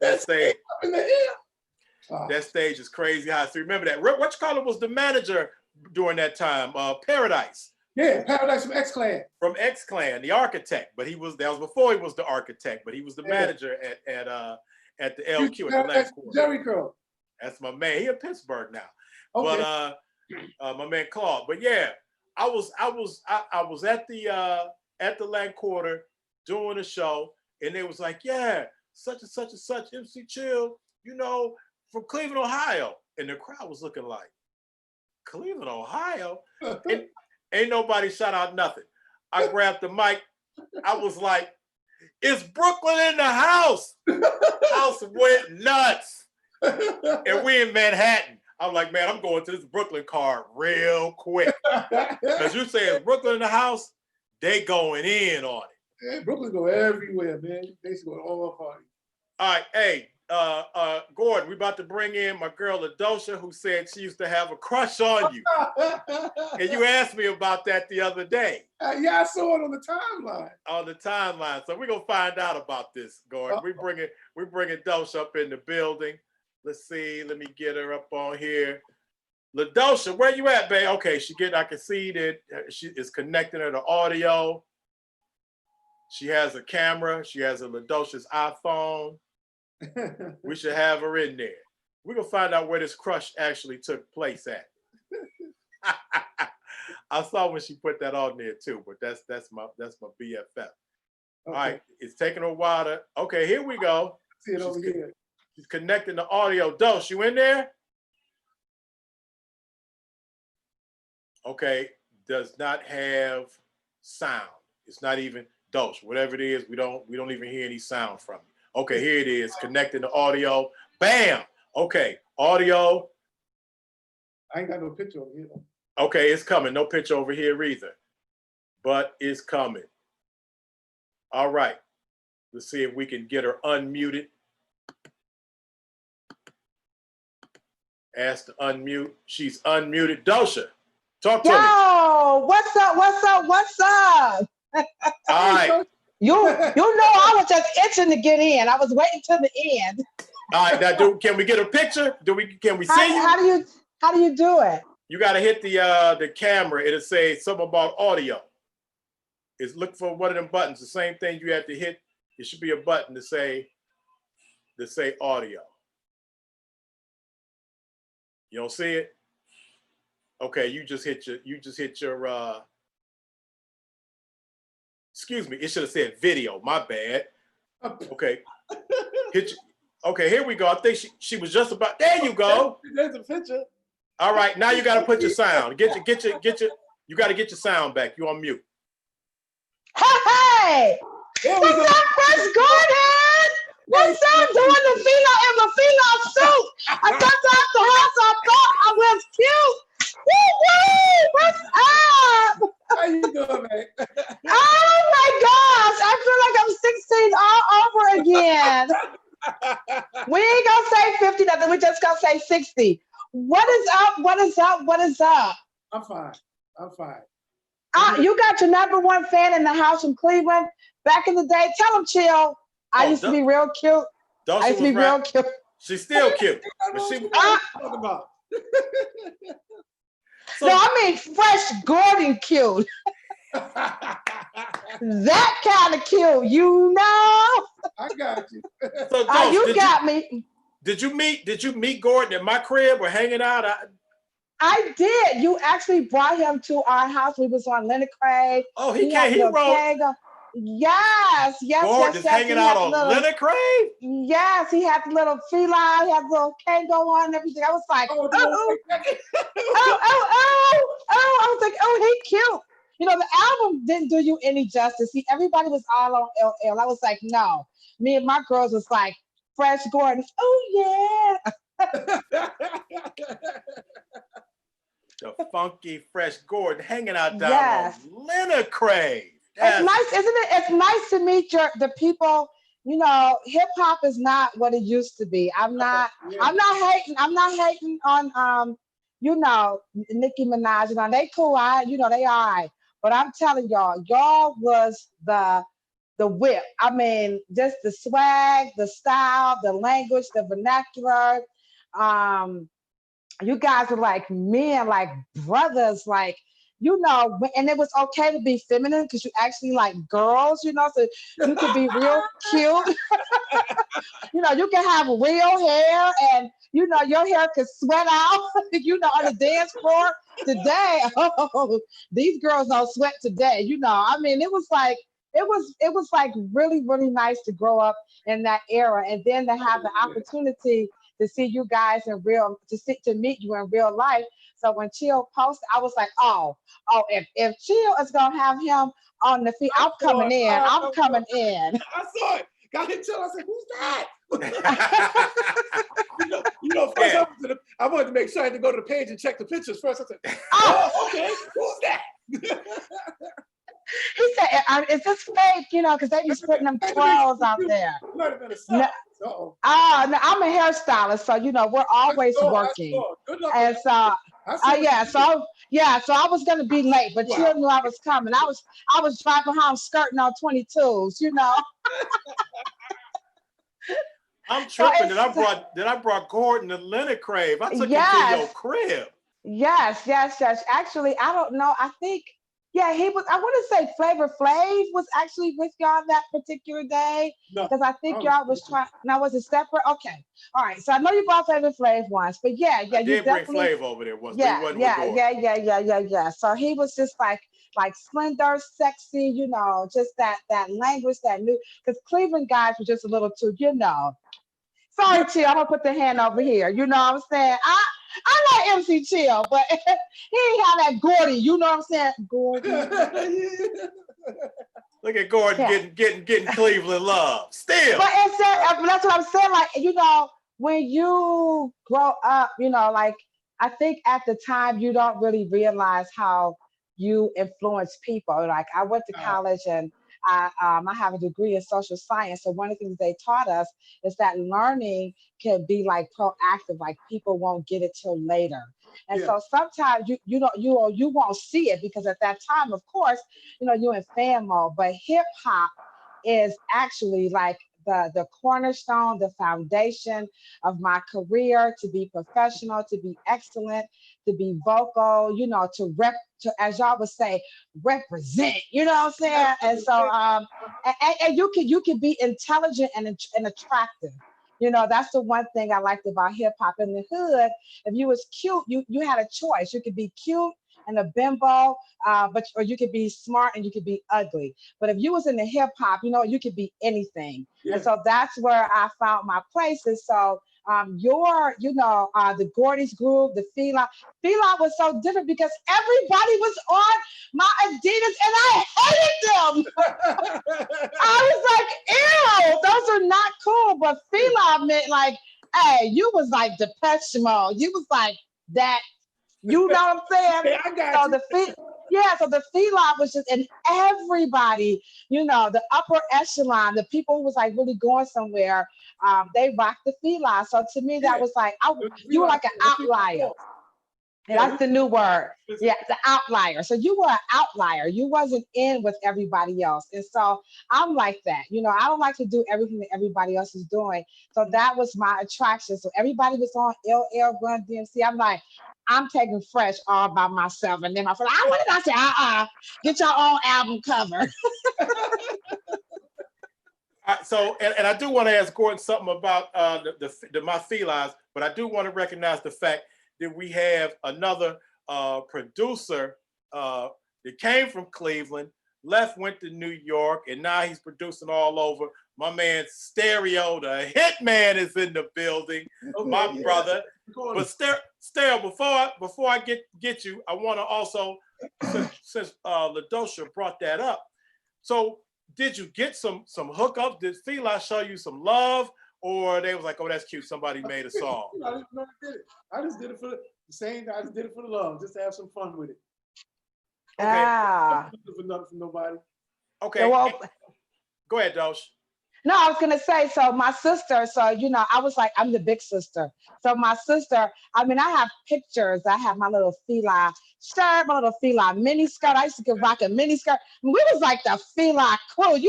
That stage up in the air. That stage is crazy high. So remember that. What you call it was the manager during that time? Paradise. Yeah, Paradise from X-Clan. From X-Clan, the architect. But that was before he was the architect, but he was the manager at the LQ at the Latin Quarter. Jerry Curl. That's my man. He in Pittsburgh now. Okay. But my man Claude. But yeah, I was at the Latin Quarter doing a show, and they was like, yeah, such and such and such, MC Chill, you know, from Cleveland, Ohio. And the crowd was looking like, Cleveland, Ohio? And ain't nobody shout out nothing. I grabbed the mic. I was like, it's Brooklyn in the house. House went nuts. And we in Manhattan. I'm like, man, I'm going to this Brooklyn card real quick. Because you say it's Brooklyn in the house, they going in on it. Yeah, Brooklyn go everywhere, man. They used to go to all our parties. All right, hey, Gordon, we about to bring in my girl Ladosha, who said she used to have a crush on you. And you asked me about that the other day. Yeah, I saw it on the timeline. On the timeline. So we're gonna find out about this, Gordon. We bringing Dosha up in the building. Let's see. Let me get her up on here. Ladosha, where you at, babe? Okay, I can see that she is connecting her to audio. She has a camera. She has a Ladosha's iPhone. We should have her in there. We're gonna find out where this crush actually took place at. I saw when she put that on there too, but that's my BFF. Okay. All right, it's taking a while to. Okay, here we go. See it over here. She's connecting the audio. Dose, you in there? Okay, does not have sound. It's not even Dose. Whatever it is, we don't even hear any sound from it. Okay, here it is. Connecting the audio. Bam. Okay, audio. I ain't got no picture over here. Okay, it's coming. No picture over here either. But it's coming. All right. Let's see if we can get her unmuted. Ask to unmute. She's unmuted. Dosha, talk to me. Yo, what's up? What's up? What's up? All right. You know I was just itching to get in. I was waiting till the end. All right. Now, can we get a picture? Can we see you? How do you do it? You got to hit the camera. It'll say something about audio. It's look for one of them buttons. The same thing you have to hit. It should be a button to say audio. You don't see it? Okay, you just hit your excuse me, it should have said video. My bad. Okay. Okay, here we go. I think she was just about there you go. There's a picture. All right, now you gotta put your sound. You gotta get your sound back. You on mute. Hey! What's up, Chris Gordon? What's up? Doing the phenom in the phenom suit. I got out the house. I thought I was cute. Woo-woo! What's up? How you doing, man? Oh my gosh! I feel like I'm 16 all over again. We ain't gonna say 50 nothing. We just gonna say 60. What is up? What is up? What is up? I'm fine. I'm fine. You got your #1 fan in the house from Cleveland. Back in the day, tell him, Chill. I used to be real cute. Dosha I used to be real cute. She's still cute. Talking about. So, No, I mean Fresh Gordon cute. That kind of cute, you know. I got you. so Dos, You got me. Did you meet Gordon at my crib or hanging out? I did. You actually brought him to our house. We was on Leonard Craig. Oh, he wrote. Yes. Gordon is hanging out on Leonard Craig? Yes, he had the little feline, he had the little Kango on and everything. I was like, oh. I was like, oh, he cute. You know, the album didn't do you any justice. See, everybody was all on LL. I was like, no. Me and my girls was like, Fresh Gordon. Oh, yeah. The funky Fresh Gordon hanging out down on Leonard Craig. It's nice, isn't it? It's nice to meet the people. You know, hip hop is not what it used to be. I'm not hating on you know, Nicki Minaj and all. They cool, they all right. But I'm telling y'all was the whip. I mean, just the swag, the style, the language, the vernacular. You guys were like men, like brothers, like, you know, and it was okay to be feminine because you actually like girls, you know, so you could be real cute. You know, you can have real hair and, you know, your hair could sweat out, you know, on the dance floor today. Oh, these girls don't sweat today. You know, I mean, it was like really, really nice to grow up in that era and then to have the opportunity to see you guys to meet you in real life. So when Chill posted, I was like, oh, if Chill is gonna have him on the feet, I'm coming in. I saw it. Got hit Chill. I said, who's that? First I wanted to make sure I had to go to the page and check the pictures first. I said, oh, okay, who's that? He said, is this fake? You know, because they be putting them twirls out there. No, I'm a hairstylist, so you know we're always working. And so, so I was gonna be late, but Chill knew I was coming. I was driving home skirting on 22s, you know. I'm tripping that I brought Gordon to Leonard Craig. I took him to your crib. Yes. Actually, I don't know. I think, he was. I want to say Flavor Flav was actually with y'all that particular day because I think y'all was trying. Now, was it separate? Okay, all right. So I know you brought Flavor Flav once, but I did bring Flav over there once. Yeah. So he was just like slender, sexy, you know, just that language, that new. Because Cleveland guys were just a little too, you know. Sorry, Chill. I'm gonna put the hand over here. You know what I'm saying? I like MC Chill, but he ain't have that Gordy. You know what I'm saying? Gordy. Look at Gordon getting Cleveland love. Still. But that's what I'm saying. Like, you know, when you grow up, you know, like I think at the time you don't really realize how you influence people. Like I went to college and I have a degree in social science. So one of the things they taught us is that learning can be like proactive, like people won't get it till later. And Yeah. so sometimes you won't see it because at that time, of course, you're in fan mode. But hip hop is actually like the cornerstone, the foundation of my career, to be professional, to be excellent, to be vocal, to, as y'all would say, represent, you know what I'm saying? And so and you can be intelligent and attractive. That's the one thing I liked about hip hop. In the hood, if you was cute, you had a choice. You could be cute and a bimbo, or you could be smart and you could be ugly. But if you was in the hip hop, you could be anything. Yeah. And so that's where I found my place. And so the Gordy's Groove, the Fila was so different because everybody was on my Adidas and I hated them. I was like, ew, those are not cool. But Fila meant like, hey, you was like Depeche Mode. You was like that. You know what I'm saying? Yeah, I got you. So the Fila was just, and everybody, the upper echelon, the people who was like really going somewhere, they rocked the Fila. So to me, that was like, you were like an outlier. And that's the new word. Yeah, the outlier. So you were an outlier. You wasn't in with everybody else. And so I'm like that. I don't like to do everything that everybody else is doing. So that was my attraction. So everybody was on LL, Run DMC. I'm like, I'm taking Fresh all by myself. And then my friend, I said, get your own album cover. So, and I do want to ask Gordon something about my felines, but I do want to recognize the fact that we have another producer that came from Cleveland, went to New York, and now he's producing all over. My man Stereo, the Hitman, is in the building. My brother. But Stereo, before I get you, I want to also, since LaDosha brought that up. So, did you get some hookups? Did Fila show you some love? Or they was like, oh, that's cute, somebody made a song. I just did it for the same. I just did it for the love, just to have some fun with it. Okay. For nothing from nobody. Okay. Well, go ahead, Dosh. No, I was gonna say, so my sister, I was like, I'm the big sister. So my sister, I have pictures. I have my little Fila shirt, my little Fila mini skirt. I used to get rock a mini skirt. We was like the Fila crew. We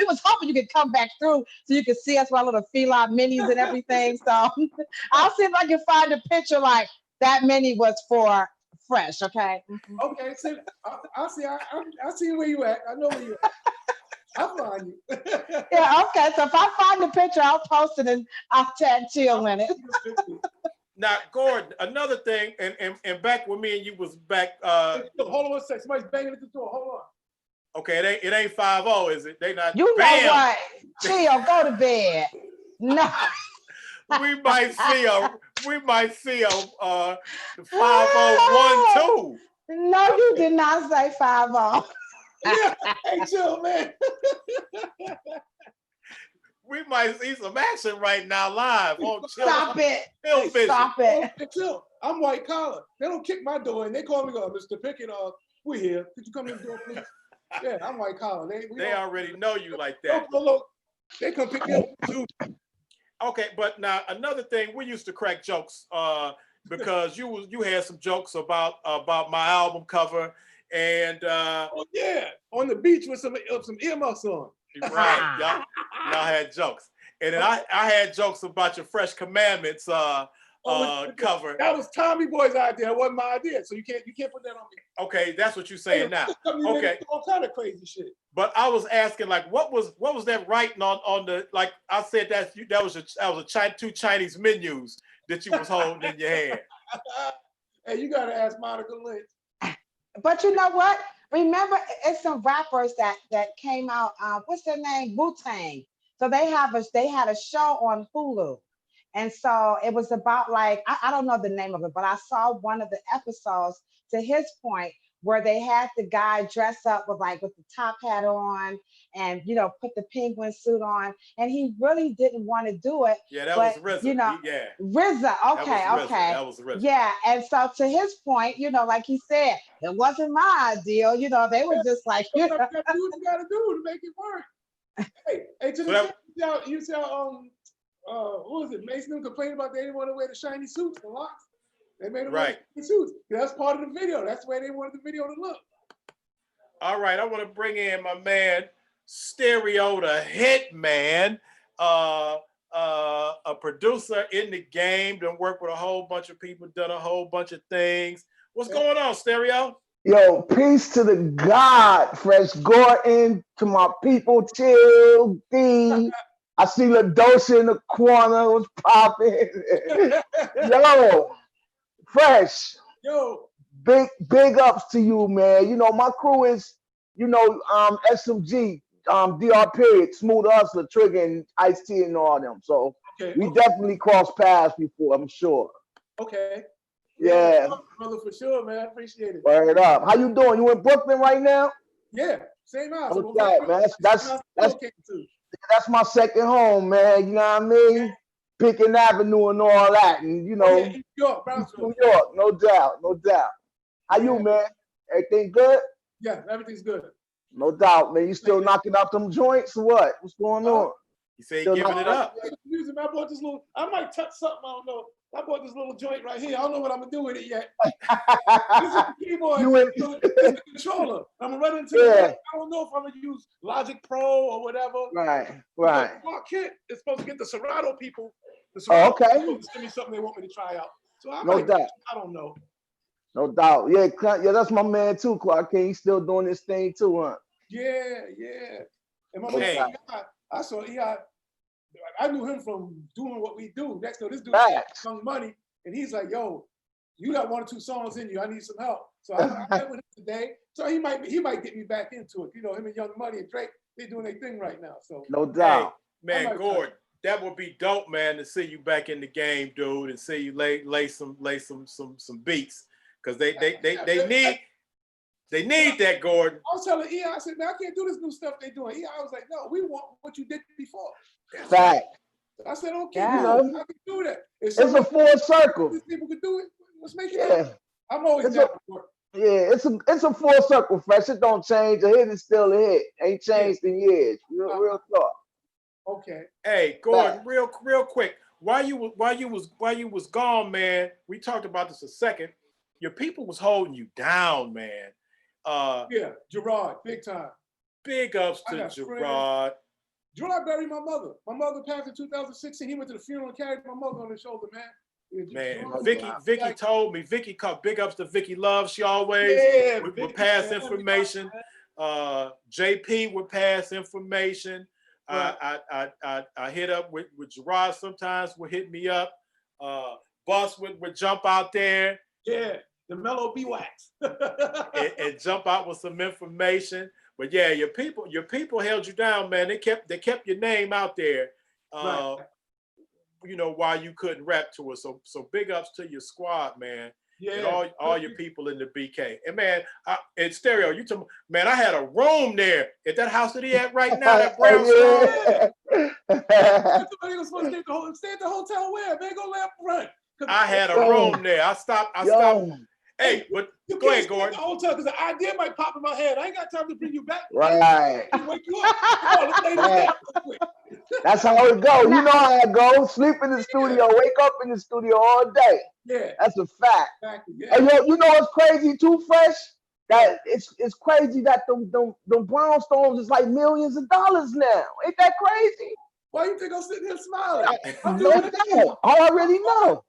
was hoping you could come back through so you could see us with our little Fila minis and everything. So I'll see if I can find a picture like that mini was for Fresh, okay? Okay, so I see where you at. I know where you at. I'll find you. Yeah, okay. So if I find the picture, I'll post it and I'll tag Chill in it. Now, Gordon, another thing, and back when me and you was back. Hold on one second. Somebody's banging at the door. Hold on. Okay, it ain't 5-0, is it? They not. You bam. know what? Chill, go to bed. No. we might see a 5-0-1-2. No, you did not say 5-0. Yeah, hey, Chill, man. We might see some action right now live on Chill. Stop it. Stop it. Hey, Chill. I'm white collar. They don't kick my door in. They call me, Mr. Pickett, we're here. Could you come in the door, please? Yeah, I'm white collar. They already know you like that. Look, they come pick me up too. Okay, but now another thing, we used to crack jokes because you had some jokes about my album cover. And on the beach with some earmuffs on. Right, y'all had jokes, and then I had jokes about your Fresh Commandments cover. That was Tommy Boy's idea. It wasn't my idea, so you can't put that on me. Okay, that's what you're saying now. Okay, all kind of crazy shit. But I was asking, like, what was that writing on the, like I said that was two Chinese menus that you was holding in your hand. Hey, you gotta ask Monica Lynch. But you know what? Remember, it's some rappers that came out. What's their name? Wu-Tang. So they had a show on Hulu, and so it was about like I don't know the name of it, but I saw one of the episodes. To his point, where they had the guy dress up with the top hat on and put the penguin suit on, and he really didn't want to do it. Yeah, that but was RZA. RZA, okay, okay. That was RZA. Yeah, and so to his point, like he said, it wasn't my ideal. They were just like, you gotta do to make it work. Hey, to the you see how what was it? Mason complained about they didn't want to wear the shiny suits, the locks. They made them wear the suits. That's part of the video. That's the way they wanted the video to look. All right, I want to bring in my man Stereo the Hitman, a producer in the game, done worked with a whole bunch of people, done a whole bunch of things. What's going on, Stereo? Yo, peace to the God, Fresh Gordon, to my people, Chill, D. I see LaDosha in the corner, was popping. Yo, Fresh. Yo. Big ups to you, man. My crew is, SMG, DR Period, Smooth Hustler, Trigger, and Ice-T and all them. So we definitely crossed paths before, I'm sure. Okay. Yeah. Brother, for sure, man. I appreciate it. Word up. How you doing? You in Brooklyn right now? Yeah, same house. Okay, man. That's my second home, man. You know what I mean? Pickett Avenue and all that. And New York, New York, no doubt. How you, man? Everything good? Yeah, everything's good. No doubt, man. You still knocking out them joints or what? What's going on? You say giving it up. I bought this little, I might touch something, I don't know. I bought this little joint right here. I don't know what I'm gonna do with it yet. This is the keyboard. This is the controller. I'm gonna run into it. I don't know if I'm gonna use Logic Pro or whatever. Right. Mark Kent is supposed to get the Serato people. Okay. People send me something they want me to try out. So I don't know. No doubt. Yeah, that's my man too, Clark King. He's still doing this thing too, huh? Yeah. And my man, I saw I knew him from doing what we do. Next to this dude, Young Money, and he's like, "Yo, you got 1 or 2 songs in you. I need some help." So I met with him today. So he might get me back into it. Him and Young Money and Drake, they're doing their thing right now. So no doubt, man, Gordon, that would be dope, man, to see you back in the game, dude, and see you lay some beats, because they need that, Gordon. I was telling I said, man, I can't do this new stuff they doing. I was like, no, we want what you did before. Fact. I said, okay, yeah. I can do that. It's a full circle. These people can do it. Let's make it happen. I'm always down for it. Yeah, it's a full circle, Fresh. It don't change. A hit is still a hit. Ain't changed in years. Real talk. Okay. Hey, Gordon, real quick. While you was gone, man, we talked about this a second. Your people was holding you down, man. Yeah, Gerard, big time. Big ups to Gerard. Gerard buried my mother. My mother passed in 2016. He went to the funeral and carried my mother on his shoulder, man. Man, Vicky told me. Vicky called big ups to Vicky Love. She always would pass information. JP would pass information. I hit up with Gerard sometimes. Would hit me up. Boss would jump out there. Yeah, the mellow B-wax. and jump out with some information. But yeah, your people held you down, man. They kept your name out there. Right. While you couldn't rap to us. So big ups to your squad, man. Yeah. And all your people in the BK. And man, in Stereo, you told me, man, I had a room there at that house that he at right now, that brownstone. Somebody was supposed to stay at the hotel where? Man, go left front. I had a room there. I stopped. Hey, but go ahead, Gordon. The hotel, because the idea might pop in my head. I ain't got time to bring you back. Right. Wake you up. Let's lay this down real quick. That's how it go. You know how it go. Sleep in the studio, wake up in the studio all day. Yeah. That's a fact. Exactly. Yeah. And you know what's crazy too, Fresh? That it's crazy that them brownstones is like millions of dollars now. Ain't that crazy? Why you think I'm sitting here smiling? No doubt. I already know.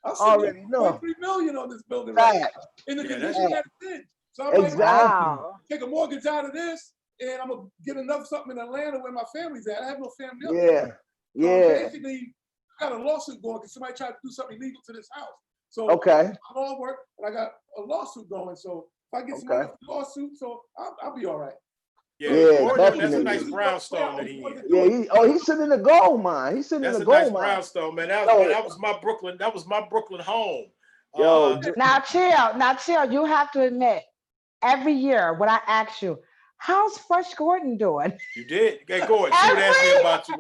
I'm already know. 3 million on this building right now. In the condition that it's in. So I'm like, Exactly. take a mortgage out of this, and I'm gonna get enough something in Atlanta where my family's at. I have no family up there. Yeah. Basically, I got a lawsuit going because somebody tried to do something illegal to this house. So Okay. I'm all work, and I got a lawsuit going. So if I get some money from the lawsuit, so I'll be all right. Yeah, Yeah, that's a nice brownstone that he is. Yeah, he's sitting in the gold mine. He's sitting in the gold That's a mine. nice brownstone, man. That was my Brooklyn. That was my Brooklyn home. Yo, Now chill. You have to admit, every year when I ask you, how's Fresh Gordon doing? You did. Okay, go ahead. She would ask me about you.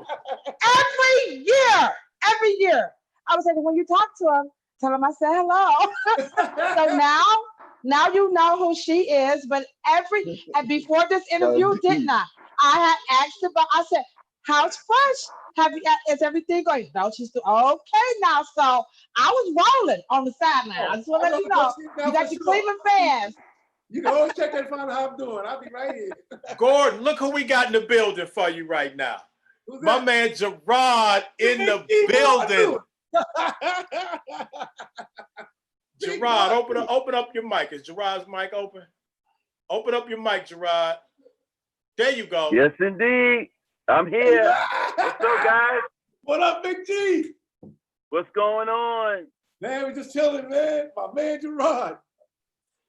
Every year. I was like, when you talk to him, tell him I said hello. So now you know who she is. But and before this interview, didn't I? I had asked about. I said, how's Fresh? Is everything going? No, she's still okay now. So I was rolling on the sideline. I just want to let you know. You got your Cleveland fans. You can always check and find out how I'm doing. I'll be right here. Gordon, look who we got in the building for you right now. My man Gerard in the building. Gerard, open up your mic. Is Gerard's mic open? Open up your mic, Gerard. There you go. Yes, indeed. I'm here. What's up, guys? What up, Big G? What's going on? Man, we just chilling, man. My man Gerard.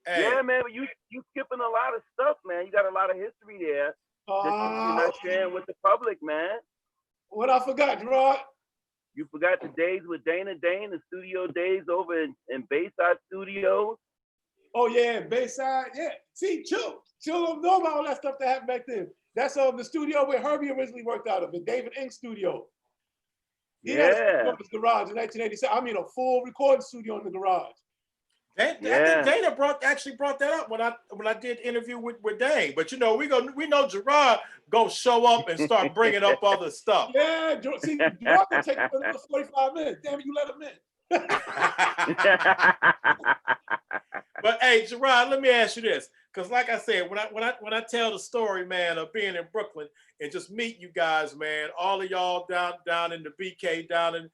Hey. Yeah, man, you skipping a lot of stuff, man. You got a lot of history there that you're not sharing with the public, man. What I forgot, Gerard? You forgot the days with Dana Dane, the studio days over in Bayside Studios. Oh yeah, Bayside. Yeah. See, Chill don't know about all that stuff that happened back then. That's the studio where Herbie originally worked out of, the David Ink studio. He had a garage in 1987. I mean, a full recording studio in the garage. I think Dana actually brought that up when I did the interview with Dane. But you know, we know Gerard gonna show up and start bringing up other stuff. Yeah, see, Gerard gonna take another 45 minutes. Damn it, you let him in. But hey, Gerard, let me ask you this, because like I said, when I tell the story, man, of being in Brooklyn and just meet you guys, man, all of y'all down in the BK, down in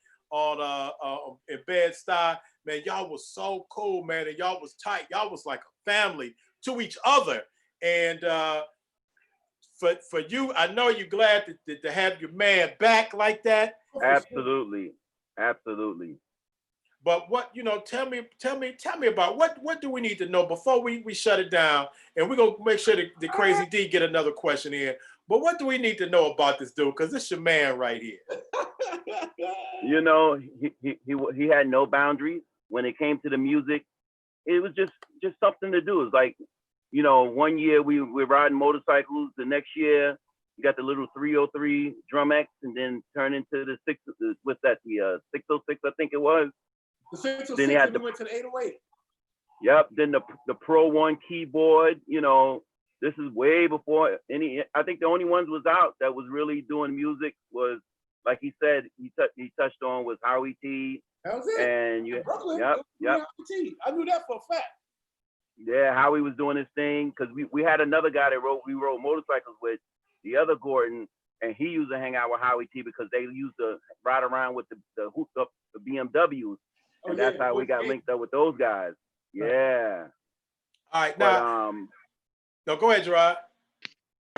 Bed-Stuy, man, y'all was so cool, man, and y'all was tight. Y'all was like a family to each other. And for you, I know you're glad to have your man back like that. Absolutely. But what, tell me about what do we need to know before we shut it down? And we're gonna make sure the Crazy D get another question in. But what do we need to know about this dude? Because this is your man right here. You know, he had no boundaries when it came to the music. It was just something to do. It's like, one year we're riding motorcycles. The next year you got the little 303 drum X, and then turn into the 606, I think it was. The 606, then he had went to the 808. Yep. Then the Pro One keyboard. This is way before I think the only ones was out that was really doing music was, like he said, he touched on, was Howie T. That was it. And Brooklyn. Yep. I knew that for a fact. Yeah, Howie was doing his thing, because we had another guy that we rode motorcycles with, the other Gordon, and he used to hang out with Howie T because they used to ride around with the hooked up the BMWs, and that's how we got linked up with those guys. Yeah. All right, now. No, go ahead, Gerard.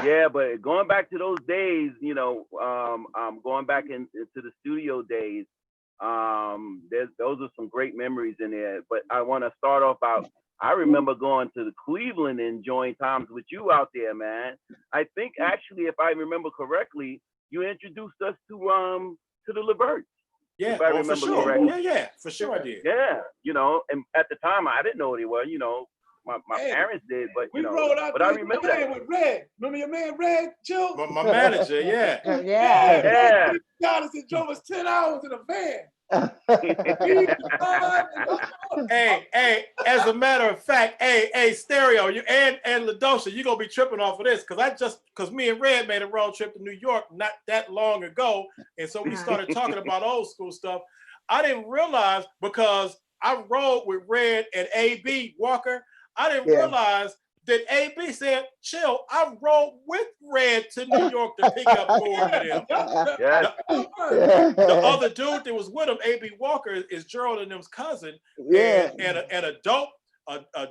Yeah, but going back to those days, going back into the studio days, those are some great memories in there. But I want to start off out. I remember going to the Cleveland and enjoying times with you out there, man. I think actually, if I remember correctly, you introduced us to the Leverts. Yeah, if I remember for sure. correctly. Yeah, for sure I did. Yeah, and at the time I didn't know what he was. My parents did, but we rolled out. But I remember that with Red. Remember your man Red, Chill? My manager, yeah. Yeah. Got us and drove us 10 hours in a van. Hey, as a matter of fact, hey, Stereo, you and Ladosha, you're gonna be tripping off of this, because me and Red made a road trip to New York not that long ago, and so we started talking about old school stuff. I didn't realize, because I rode with Red and AB Walker, I didn't realize that AB said, Chill, I rode with Red to New York to pick up Gordon and him. Yes. The other dude that was with him, AB Walker, is Gerald and them's cousin. Yeah. And a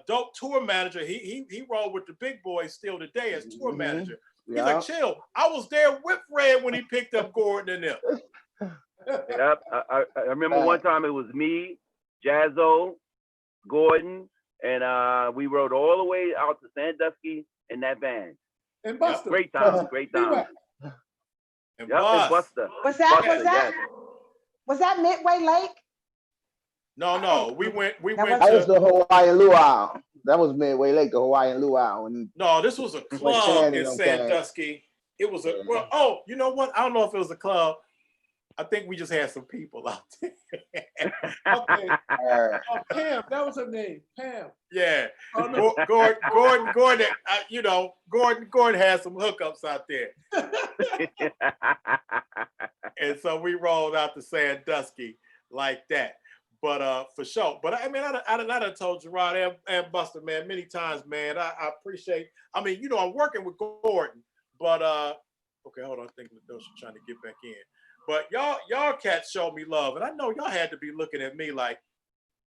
dope tour manager. He rode with the big boys still today as tour manager. He's like, Chill, I was there with Red when he picked up Gordon and them. Yep. I remember one time it was me, Jazzo, Gordon, and we rode all the way out to Sandusky in that van. And Buster. Great time. And Buster. Was that Midway Lake? No, we went That was the Hawaii Luau. That was Midway Lake, the Hawaiian Luau. And No, this was a club Shannon in them Sandusky. It was a well. Oh, you know what? I don't know if it was a club. I think we just had some people out there. Okay. Pam, that was her name, Pam. Yeah, Oh, no. Gordon. You know, Gordon had some hookups out there, and so we rolled out to Sandusky like that. But for sure. But I mean, I done told Gerard and Buster, man, many times, man. I appreciate. I mean, you know, I'm working with Gordon, but okay, hold on. I think Ladosha trying to get back in. But y'all cats showed me love, and I know y'all had to be looking at me like,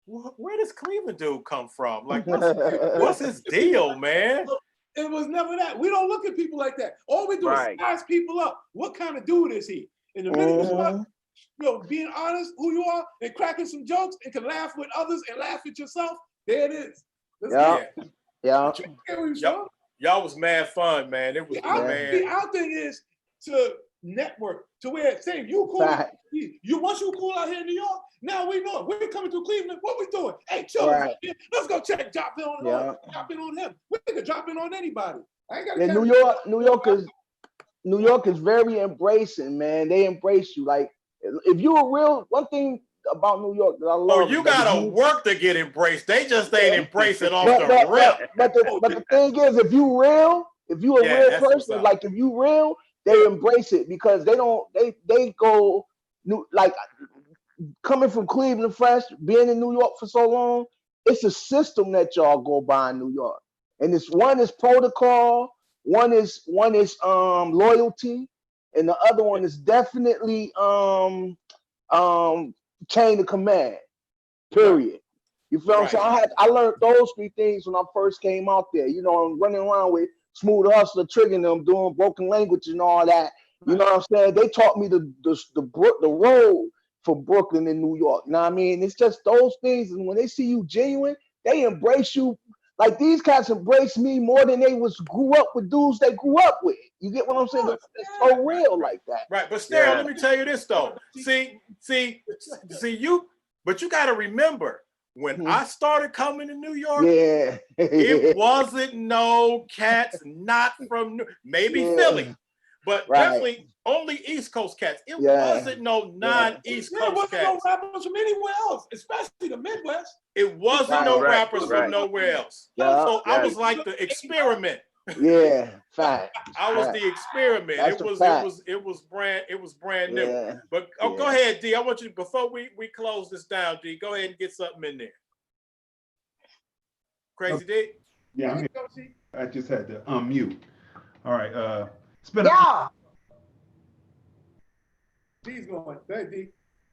where does Cleveland dude come from? Like, what's his deal, man? It was never that. We don't look at people like that. All we do is size people up. What kind of dude is he? In the minute you start, being honest, who you are, and cracking some jokes, and can laugh with others and laugh at yourself, there it is. Yeah. Y'all was mad fun, man. It was man. Our thing is to network to where same you cool. Once you cool out here in New York, now we know it. We're coming to Cleveland. What we doing? Hey, chill. Let's go check. Drop in on him. We can drop in on anybody. I ain't got New York is very embracing, man. They embrace you. Like if you a real one thing about New York that I love. Oh, you gotta work to get embraced. They just ain't embracing off the rip. But the thing is, if you a real person, like if you real, they embrace it because they go like coming from Cleveland fresh, being in New York for so long, it's a system that y'all go by in New York. And one is protocol, one is loyalty, and the other one is definitely chain of command. Period. You feel what I'm saying? I learned those three things when I first came out there. You know, I'm running around with Smooth Hustler, triggering them, doing broken language and all that. You know what I'm saying? They taught me the road for Brooklyn and New York. You know what I mean? It's just those things, and when they see you genuine, they embrace you. Like these cats embrace me more than they grew up with dudes they grew up with. You get what I'm saying? It's so real like that. Right, but Stereo, let me tell you this though. See you, but you got to remember when I started coming to New York, it wasn't no cats not from maybe Philly, but definitely only East Coast cats. It wasn't no non-East Coast cats. It wasn't no rappers from anywhere else, especially the Midwest. It wasn't no rappers from nowhere else. So I was like the experiment. Yeah, fact. I was the experiment. That's it was brand new. Yeah. But go ahead, D. I want you before we close this down, D. Go ahead and get something in there. Crazy D. Yeah, I'm here. I just had to unmute. All right. It's been D's going. Go ahead, D.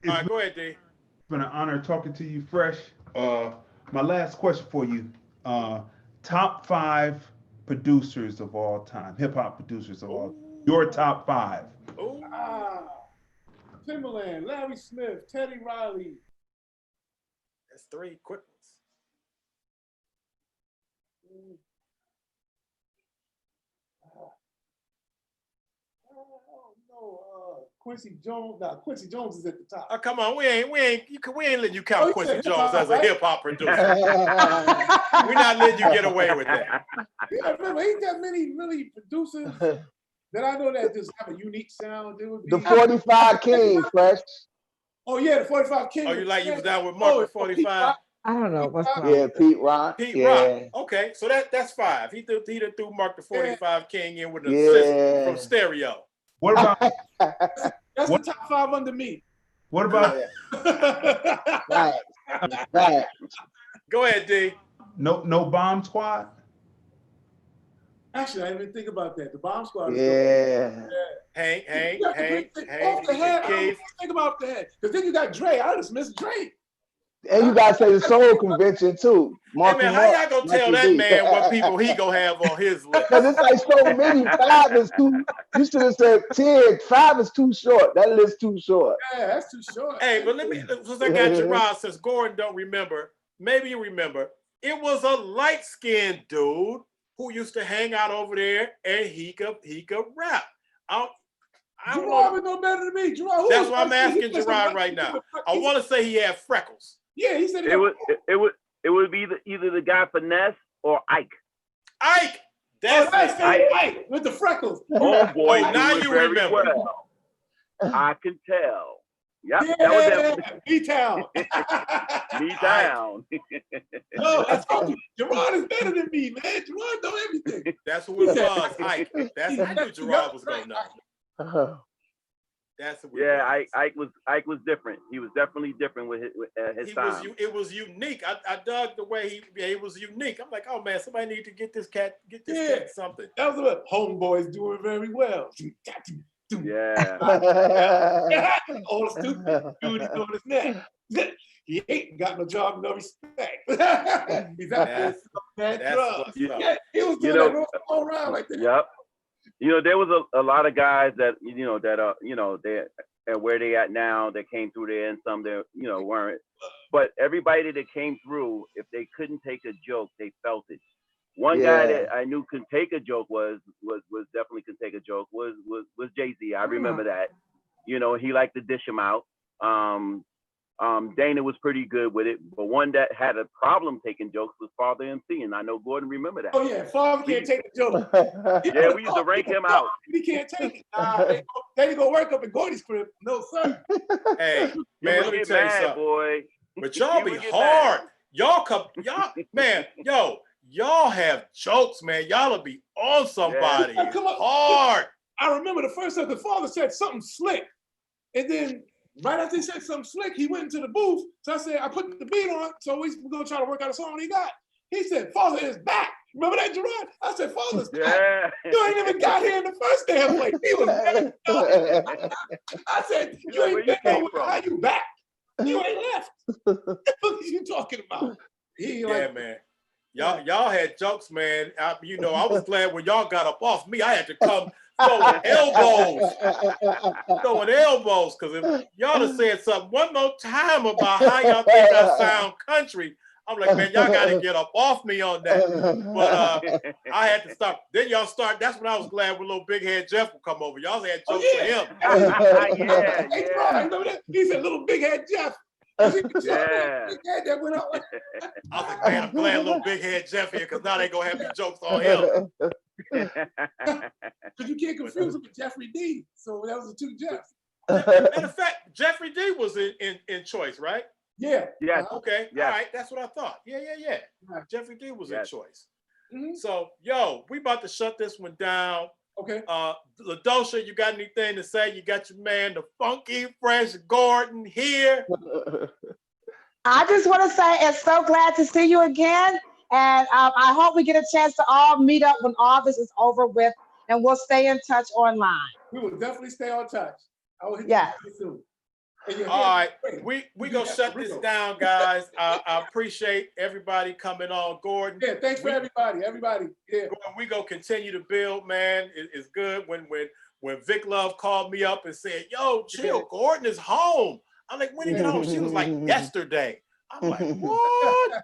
All right, go ahead, D. It's been an honor talking to you, Fresh. My last question for you: top 5 producers of all time, hip hop producers of all time. Your top 5. Timberland, Larry Smith, Teddy Riley. That's 3 quick ones. Quincy Jones. Nah, Quincy Jones is at the top. Oh, come on, we ain't letting you count Quincy Jones as a hip hop producer. We're not letting you get away with that. Yeah, remember, ain't that many really producers that I know that just have a unique sound. It would be the 45 King, Fresh. Oh yeah, the 45 King. Oh, you was down with Mark 45? I don't know what's wrong. Yeah, Pete Rock. Rock. Okay, so that's 5. He threw Mark the 45 King in with an assist from Stereo. What about that's the top 5 under me. What about Right. Go ahead, D. No Bomb Squad? Actually, I didn't even think about that. The Bomb Squad. Hank. Off the head. I don't think about the head. Because then you got Dre. I just missed Dre. And you guys say the Soul Convention too. Hey man, how y'all gonna tell that man what people he gonna have on his list? Because it's like so many. 5 is too. You should have said 10. 5 is too short. That list too short. Yeah, that's too short. Hey, but since I got Gerard, since Gordon don't remember, maybe you remember, it was a light-skinned dude who used to hang out over there, and he could rap. I don't know. Gerard know better than me. Gerard, that's why I'm asking Gerard right now. I want to say he had freckles. Yeah, he said it would be either the guy Finesse or Ike? Ike. That's That's Ike with the freckles. Oh boy, Oh, now do it you very remember. well. I can tell. Yep, Yeah, that was it. B-Town. Me down. No, I told you, Gerard is better than me, man. Gerard know everything. That's who it was, Ike. That's I knew Gerard was gonna know. That's who it Yeah, was. Ike was different. He was definitely different with his time. It was unique. I dug the way he was unique. I'm like, oh man, somebody need to get this cat something. That was what Homeboys doing very well. Yeah. All the stupid dude on his neck. He ain't got no job, no respect. He's out there selling that drugs. Yeah, he was doing that all around like that. Yep. You know, there was a lot of guys that they and where they at now that came through there, and some that weren't. But everybody that came through, if they couldn't take a joke, they felt it. One guy that I knew could take a joke was definitely could take a joke was Jay-Z. I remember that. You know, he liked to dish him out. Dana was pretty good with it, but one that had a problem taking jokes was Father MC, and I know Gordon remember that. Oh yeah, Father can't take a joke. Yeah, we used to rank him out. He can't take it. They go work up in Gordy's crib. No sir. Hey man, let me tell you something, boy. But y'all be hard. Y'all man, y'all have jokes, man. Y'all'll be on somebody. Yeah. Come on. Hard. I remember the first time the Father said something slick, and then right after he said something slick, he went into the booth. So I said, I put the beat on, so we're gonna try to work out a song he got. He said, Father is back. Remember that, Gerard? I said, Father's back. You ain't even got here in the first damn place. He was back. I said, you ain't been nowhere. How you back? You ain't left. What are you talking about? Man. Y'all had jokes, man. I was glad when y'all got up off me. I had to come throwing elbows, because if y'all have said something one more time about how y'all think I sound country, I'm like, man, y'all got to get up off me on that. But I had to stop. Then y'all start. That's when I was glad when little Big Head Jeff would come over. Y'all had jokes for him. Yeah. Remember that? He said, little Big Head Jeff. Yeah. That went out. I was like, man, I'm glad little Big Head Jeff here, because now they gonna have me jokes on him. Because you can't confuse him with Jeffrey D. So that was the two Jeffs. Matter of fact, Jeffrey D was in Choice, right? Yeah. Yeah. Okay. Yeah. All right. That's what I thought. Yeah. Right. Jeffrey D was in Choice. Mm-hmm. So, we about to shut this one down. Okay. LaDosha, you got anything to say? You got your man, the Funky Fresh Gordon here. I just want to say it's so glad to see you again. And I hope we get a chance to all meet up when all this is over with, and we'll stay in touch online. We will definitely stay on touch. I will hit you soon. All right, we gonna shut this down, guys. I appreciate everybody coming on, Gordon. Yeah, thanks for everybody. Yeah, Gordon, we gonna continue to build, man. It's good when Vic Love called me up and said, "Yo, chill, Gordon is home." I'm like, "When did he get home?" She was like, "Yesterday." I'm like, "What?"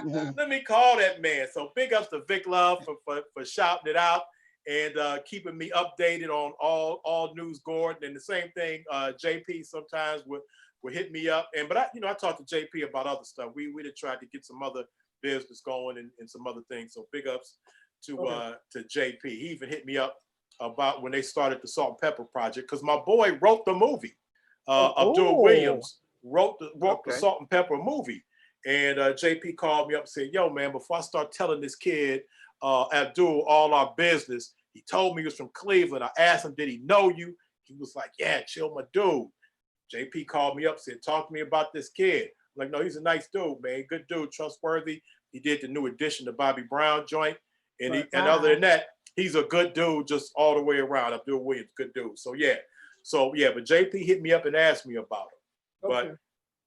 Let me call that man. So big ups to Vic Love for shouting it out and keeping me updated on all news, Gordon. And the same thing, JP sometimes would hit me up. But I talked to JP about other stuff. We tried to get some other business going and some other things. So big ups to JP. He even hit me up about when they started the Salt and Pepper Project, because my boy wrote the movie. Abdul Williams wrote the Salt and Pepper movie. And JP called me up and said, "Yo, man, before I start telling this kid Abdul all our business, he told me he was from Cleveland. I asked him, did he know you? He was like, yeah, chill, my dude." JP called me up, said, "Talk to me about this kid." I'm like, "No, he's a nice dude, man. Good dude, trustworthy. He did the new edition of Bobby Brown joint. And other than that, he's a good dude just all the way around. Abdul Williams, good dude." So but JP hit me up and asked me about him. Okay. But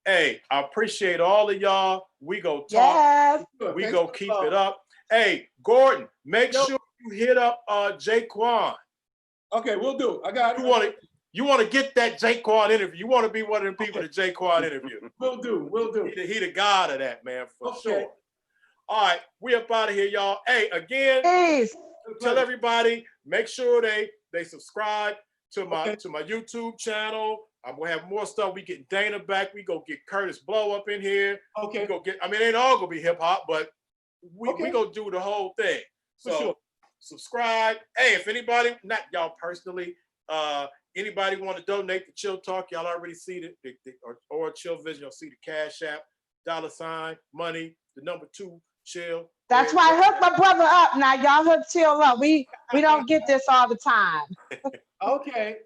hey, I appreciate all of y'all. We go talk. Yes. We go keep it up. Hey, Gordon, make sure you hit up Jaquan. Okay, we'll do. I got it. You want to get that Jaquan interview. You want to be one of them people that Jaquan interview. We'll do. He the god of that, man, for sure. All right, we up out of here, y'all. Hey, again, tell everybody, make sure they subscribe to my YouTube channel. I'm gonna have more stuff. We get Dana back. We go get Curtis Blow up in here. Okay. It ain't all gonna be hip hop, but we Okay. gonna do the whole thing. For So sure. subscribe. Hey, if anybody, not y'all personally, anybody want to donate to Chill Talk, y'all already see or Chill Vision, you'll see the Cash App, $ money, the number 2, Chill. That's why I hooked my brother up. Now y'all hook Chill up. We don't get this all the time. Okay.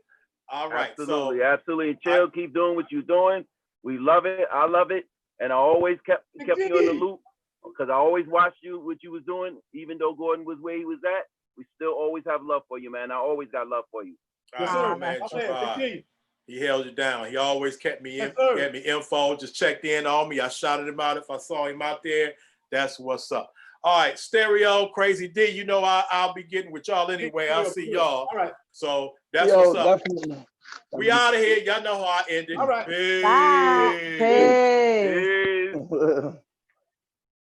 All right. Absolutely, So absolutely. And Chill, keep doing what you're doing. We love it. I love it. And I always kept you in the loop because I always watched what you was doing. Even though Gordon was where he was at, we still always have love for you, man. I always got love for you. Yes, all sir. right, man, Okay, Jabbar. continue. He held you down. He always kept me in, Yes, sir. gave me info, just checked in on me. I shouted him out if I saw him out there. That's what's up. All right, Stereo, Crazy D, you know I'll be getting with y'all anyway. I'll see y'all. All right. So that's Yo, what's up. definitely. We out of here. Y'all know how I ended. All right. Peace. Bye. Peace. Peace. Definitely.